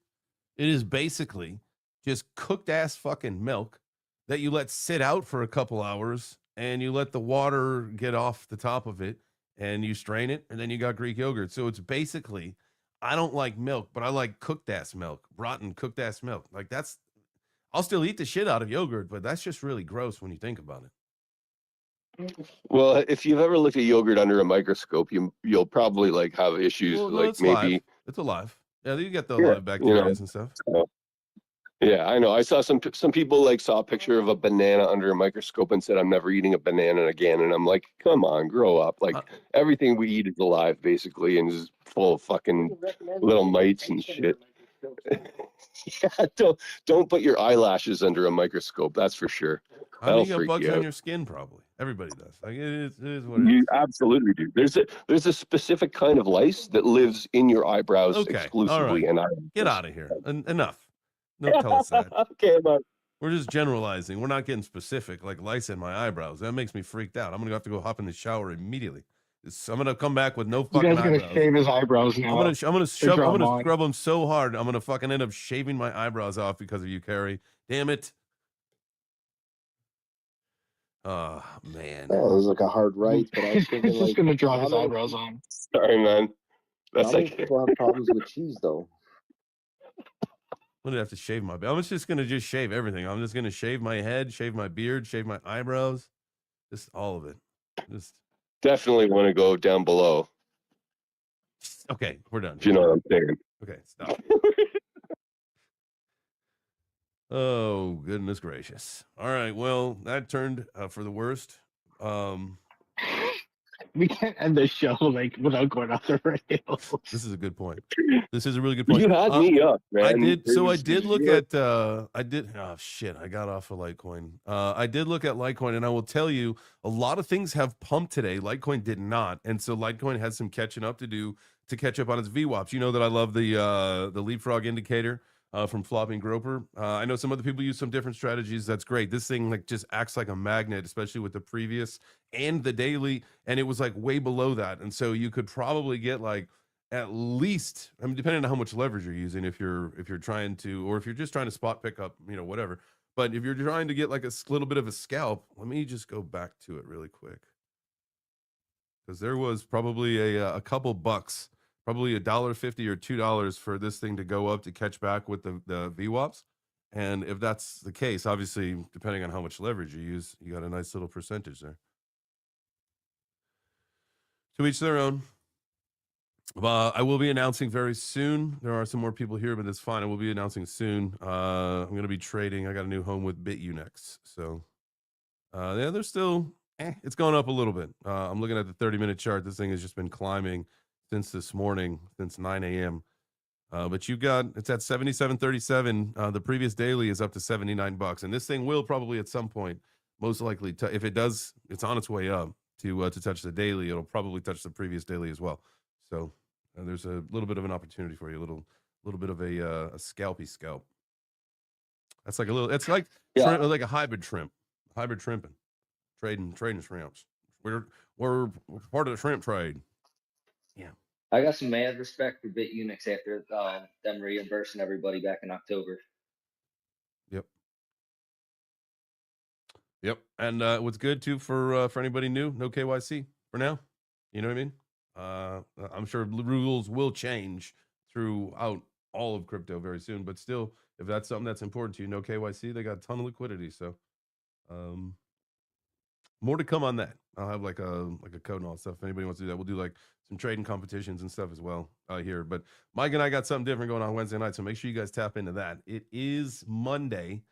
it is basically just cooked ass fucking milk that you let sit out for a couple hours and you let the water get off the top of it and you strain it and then you got Greek yogurt. So it's basically, I don't like milk, but I like cooked ass milk, rotten cooked ass milk. Like I'll still eat the shit out of yogurt, but that's just really gross when you think about it. Well, if you've ever looked at yogurt under a microscope, you'll probably like have issues Well, no, like it's live. maybe It's alive. Yeah, you get the yeah, live bacteria and stuff. So, yeah, I know. I saw some people like saw a picture of a banana under a microscope and said, "I'm never eating a banana again." And I'm like, "Come on, grow up! Like everything we eat is alive, basically, and is full of fucking little mites and shit." Yeah, don't put your eyelashes under a microscope. That's for sure. I mean, That'll you got freak bugs you on out. your skin, probably. Everybody does. Like it is what it You is. absolutely do. There's a specific kind of lice that lives in your eyebrows Okay, all exclusively, right. and Get out of here. Enough. Don't tell us that. Okay, man. We're just generalizing. We're not getting specific, like lice in my eyebrows. That makes me freaked out. I'm gonna have to go hop in the shower immediately. I'm gonna come back with no You fucking guys are gonna eyebrows. shave his eyebrows now. I'm gonna to shove. draw I'm gonna mine. scrub them so hard. I'm gonna fucking end up shaving my eyebrows off because of you, Carrie. Damn it. Oh man. Oh, it was like a hard right, but I was thinking He's just like gonna draw his not many, eyebrows on. Sorry, man. not That's many like people have problems with cheese though. I'm gonna have to shave my. I'm just gonna shave everything. I'm just gonna shave my head, shave my beard, shave my eyebrows, just all of it. Just definitely want to go down below. okay. We're done. If you know what I'm saying. Okay, stop. Oh, goodness gracious. All right. Well, that turned for the worst. We can't end the show like without going off the rails. This is a good point. This is a really good point. You had me up, man. I did. So I It did was look your- at. I did. Oh shit! I got off of Litecoin. I did look at Litecoin, and I will tell you, a lot of things have pumped today. Litecoin did not, and so Litecoin has some catching up to do to catch up on its VWAPs. You know that I love the leapfrog indicator from Flopping Groper. I know some other people use some different strategies. That's great. This thing like just acts like a magnet, especially with the previous and the daily, and it was like way below that, and so you could probably get like at least, I mean, depending on how much leverage you're using, if you're trying to, or if you're just trying to spot pick up, you know, whatever. But if you're trying to get like a little bit of a scalp, let me just go back to it really quick, because there was probably a couple bucks, probably $1.50 or $2 for this thing to go up to catch back with the VWAPs. And if that's the case, obviously, depending on how much leverage you use, you got a nice little percentage there. To each their own. I will be announcing very soon. There are some more people here, but it's fine. I will be announcing soon. I'm going to be trading. I got a new home with BitUnex. So, yeah, they're still, it's going up a little bit. I'm looking at the 30-minute chart. This thing has just been climbing since this morning, since 9 a.m. But you got, it's at 77.37. The previous daily is up to $79. And this thing will probably at some point, most likely, if it does, it's on its way up to touch the daily. It'll probably touch the previous daily as well. So there's a little bit of an opportunity for you, a little bit of a scalpy scalp. That's like a little. It's like like a hybrid shrimping, trading shrimps. We're part of the shrimp trade. Yeah, I got some mad respect for BitUnix after them reimbursing everybody back in October. Yep. And what's good too for anybody new, no KYC for now. You know what I mean? I'm sure rules will change throughout all of crypto very soon, but still, if that's something that's important to you, no KYC, they got a ton of liquidity. So, more to come on that. I'll have like a code and all that stuff. If anybody wants to do that, we'll do like some trading competitions and stuff as well here. But Mike and I got something different going on Wednesday night, so make sure you guys tap into that. It is Monday.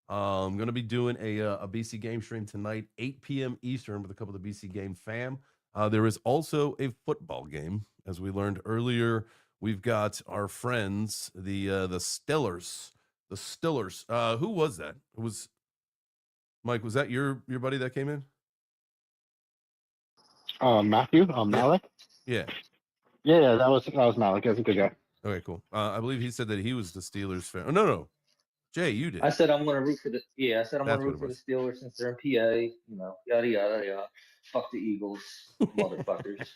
I'm going to be doing a BC game stream tonight, 8 p.m. Eastern, with a couple of the BC game fam. There is also a football game, as we learned earlier. We've got our friends, the Stillers. The Stillers. Who was that? It was Mike. Was that your buddy that came in? Matthew, Malik. Yeah. Yeah, that was Malik. That's a good guy. Okay, cool. I believe he said that he was the Steelers fan. Oh, no. Jay, you did. I said I'm going to root for the. Yeah, I said I'm going That's to what root it for the Steelers since they're in PA. You know, yada yada yada. Fuck the Eagles, motherfuckers.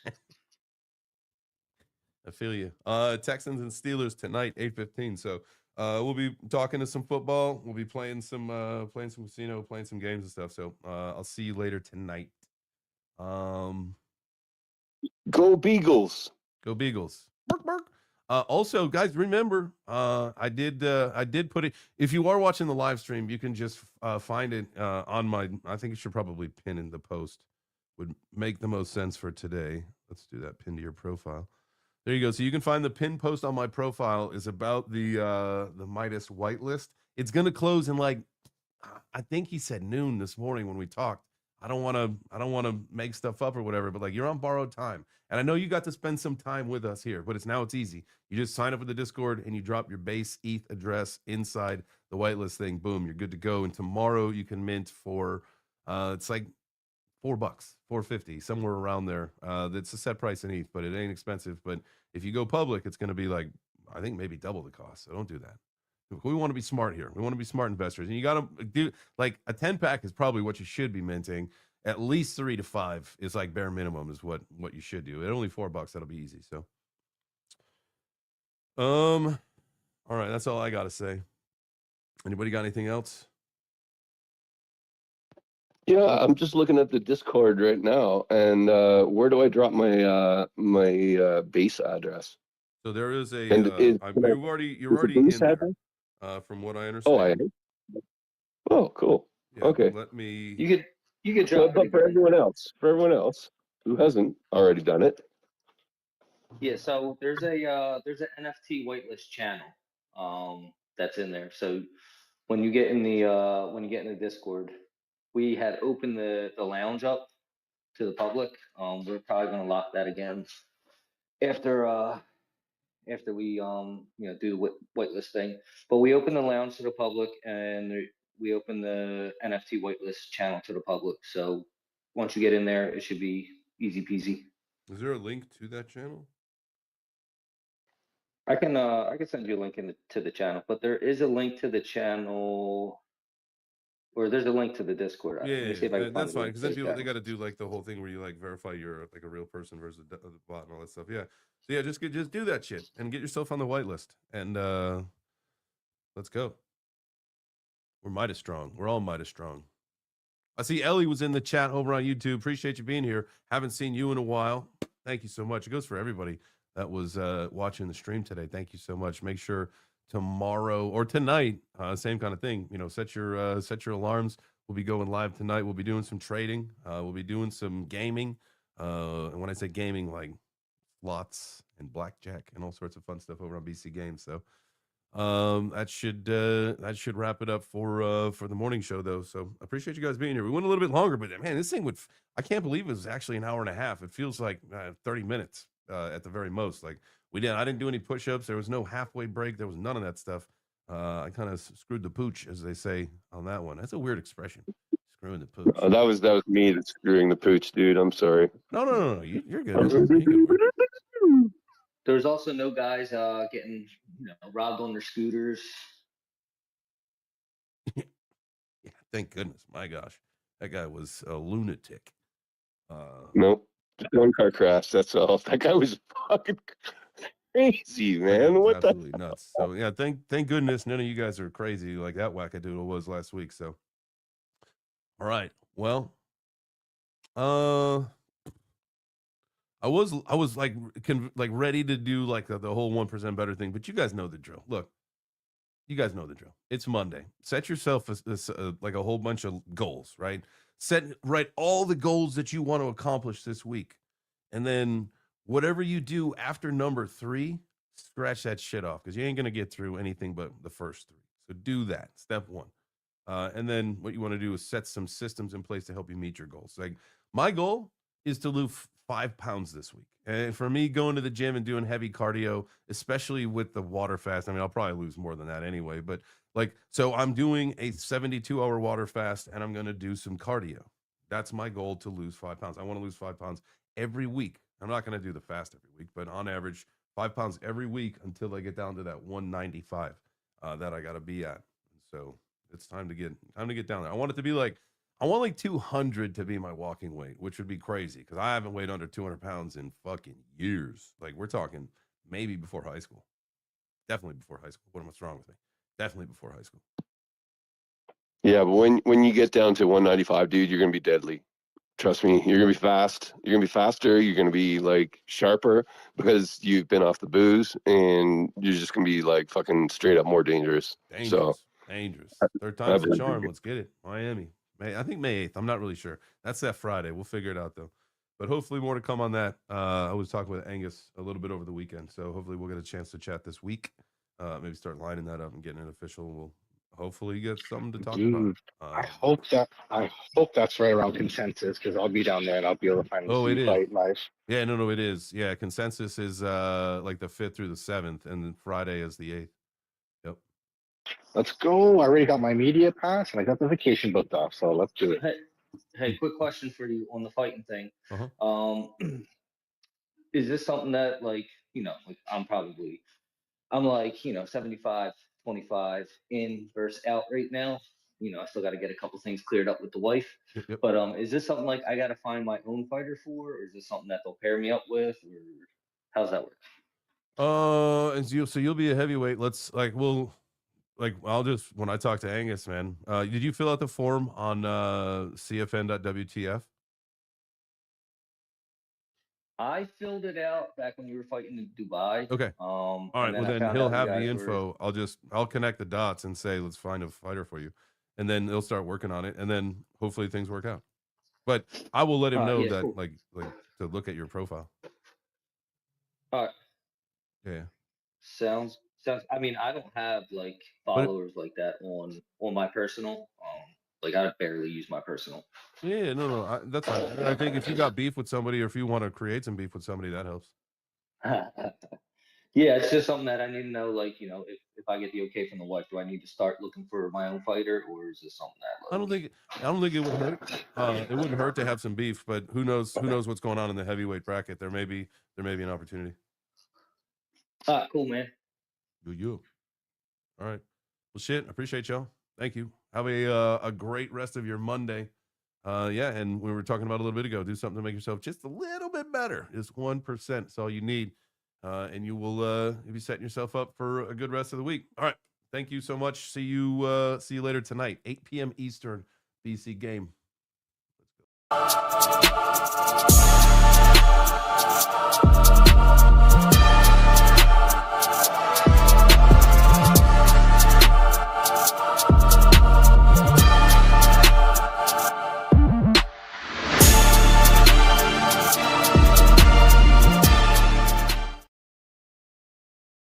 I feel you. Texans and Steelers tonight, 8:15. So we'll be talking to some football. We'll be playing some casino, playing some games and stuff. So I'll see you later tonight. Go Beagles. Go Beagles. Bark, bark. Also, guys, remember, I did put it. If you are watching the live stream, you can just find it on my. I think it should probably pin in the post. Would make the most sense for today. Let's do that. Pin to your profile. There you go. So you can find the pin post on my profile is about the Midas whitelist. It's gonna close in like, I think he said noon this morning when we talked. I don't want to make stuff up or whatever, but like you're on borrowed time. And I know you got to spend some time with us here, but it's easy. You just sign up with the Discord and you drop your base ETH address inside the whitelist thing. Boom, you're good to go. And tomorrow you can mint for it's like $4, $4.50, somewhere around there. That's a set price in ETH, but it ain't expensive. But if you go public, it's gonna be like, I think maybe double the cost. So don't do that. We want to be smart here. We want to be smart investors. And you got to do like a 10-pack is probably what you should be minting. At least 3 to 5 is like bare minimum is what you should do. At only $4, that'll be easy. So, all right, that's all I got to say. Anybody got anything else? Yeah, I'm just looking at the Discord right now, and where do I drop my my base address? So there is a. And you're already in base there. address? From what I understand. Oh, cool. Yeah, Okay. Let me. You could drop. But for everyone else who hasn't already done it. Yeah, so there's an NFT whitelist channel that's in there. So when you get in the Discord, we had opened the lounge up to the public. We're probably gonna lock that again after we do the whitelist thing. But we open the lounge to the public, and we open the NFT whitelist channel to the public. So once you get in there, it should be easy peasy. Is there a link to that channel? I can send you a link to the channel, but there is a link to the channel, or there's a link to the Discord. Let me see if I can find that's the fine link because to then the people they channel. got to do like the whole thing where you like verify you're like a real person versus the bot and all that stuff. Yeah, so yeah, just do that shit and get yourself on the whitelist and let's go. We're Midas strong. We're all Midas strong. I see Ellie was in the chat over on YouTube. Appreciate you being here. Haven't seen you in a while. Thank you so much. It goes for everybody that was watching the stream today. Thank you so much. Make sure tomorrow or tonight, same kind of thing. Set your alarms. We'll be going live tonight. We'll be doing some trading. We'll be doing some gaming. And when I say gaming, like slots and blackjack and all sorts of fun stuff over on BC.Game. So that should wrap it up for the morning show though. So I appreciate you guys being here. We went a little bit longer, but man, this thing I can't believe it was actually an hour and a half. It feels like 30 minutes at the very most. Like I didn't do any push-ups. There was no halfway break. There was none of that stuff. I kind of screwed the pooch, as they say on that one. That's a weird expression. Screwing the pooch. That was me that's screwing the pooch, dude. I'm sorry. No. You're good. You're good. There's also no guys getting robbed on their scooters. Yeah, thank goodness. My gosh, that guy was a lunatic. Nope, just one car crash. That's all. That guy was fucking crazy, man. What absolutely nuts. So yeah, thank goodness none of you guys are crazy like that wackadoodle was last week. So, all right, well, I was like ready to do like the whole 1% better thing, but you guys know the drill. Look, you guys know the drill. It's Monday. Set yourself like a whole bunch of goals, right? Write all the goals that you want to accomplish this week, and then whatever you do after number 3, scratch that shit off because you ain't gonna get through anything but the first 3. So do that. Step 1. And then what you want to do is set some systems in place to help you meet your goals. Like my goal is to lose 5 pounds this week. And for me, going to the gym and doing heavy cardio, especially with the water fast, I mean, I'll probably lose more than that anyway. But so I'm doing a 72-hour water fast and I'm going to do some cardio. That's my goal, to lose 5 pounds. I want to lose 5 pounds every week. I'm not going to do the fast every week, but on average, 5 pounds every week until I get down to that 195 that I got to be at. So it's time to get down there. I want it to be like, I want like 200 to be my walking weight, which would be crazy because I haven't weighed under 200 pounds in fucking years. Like we're talking maybe before high school. Definitely before high school. What's wrong with me? Definitely before high school. Yeah, but when you get down to 195, dude, you're gonna be deadly. Trust me, you're gonna be fast. You're gonna be faster. You're gonna be like sharper because you've been off the booze, and you're just gonna be like fucking straight up more dangerous. Dangerous. Third time's the charm. Let's get it. Miami. I think May 8th. I'm not really sure. That's that Friday. We'll figure it out though. But hopefully more to come on that. I was talking with Angus a little bit over the weekend, so hopefully we'll get a chance to chat this week. Maybe start lining that up and getting it official. We'll hopefully get something to talk about. I hope that's right around consensus because I'll be down there and I'll be able to finally see you fight live. Yeah, no, it is. Yeah, consensus is like the 5th through the 7th, and then Friday is the 8th. Yep. Let's go. I already got my media pass and I got the vacation booked off, so let's do it. Hey, quick question for you on the fighting thing. Uh-huh. Is this something that like I'm like 75, 25 in versus out right now. I still got to get a couple things cleared up with the wife. Yep. But is this something like I got to find my own fighter for, or is this something that they'll pair me up with, or how's that work? And so you'll be a heavyweight. I'll just, when I talk to Angus, man, did you fill out the form on cfn.wtf? I filled it out back when we were fighting in Dubai. Okay. All right. Well, then he'll have the info. I'll connect the dots and say, let's find a fighter for you. And then they'll start working on it. And then hopefully things work out. But I will let him know that, cool. like to look at your profile. All right. Yeah. Sounds. I mean, I don't have like followers like that on my personal. Like I barely use my personal. Yeah, no, that's fine. I think if you got beef with somebody, or if you want to create some beef with somebody, that helps. Yeah, it's just something that I need to know. Like, if I get the okay from the wife, do I need to start looking for my own fighter, or is this something that I don't think it would hurt. It wouldn't hurt to have some beef, but who knows what's going on in the heavyweight bracket. There may be an opportunity. Cool, man. You. All right. Well, shit. I appreciate y'all. Thank you. Have a great rest of your Monday. Yeah, and we were talking about a little bit ago. Do something to make yourself just a little bit better. It's 1%. That's all you need, and you will be setting yourself up for a good rest of the week. All right. Thank you so much. See you later tonight, 8 p.m. Eastern. BC Game. Let's go.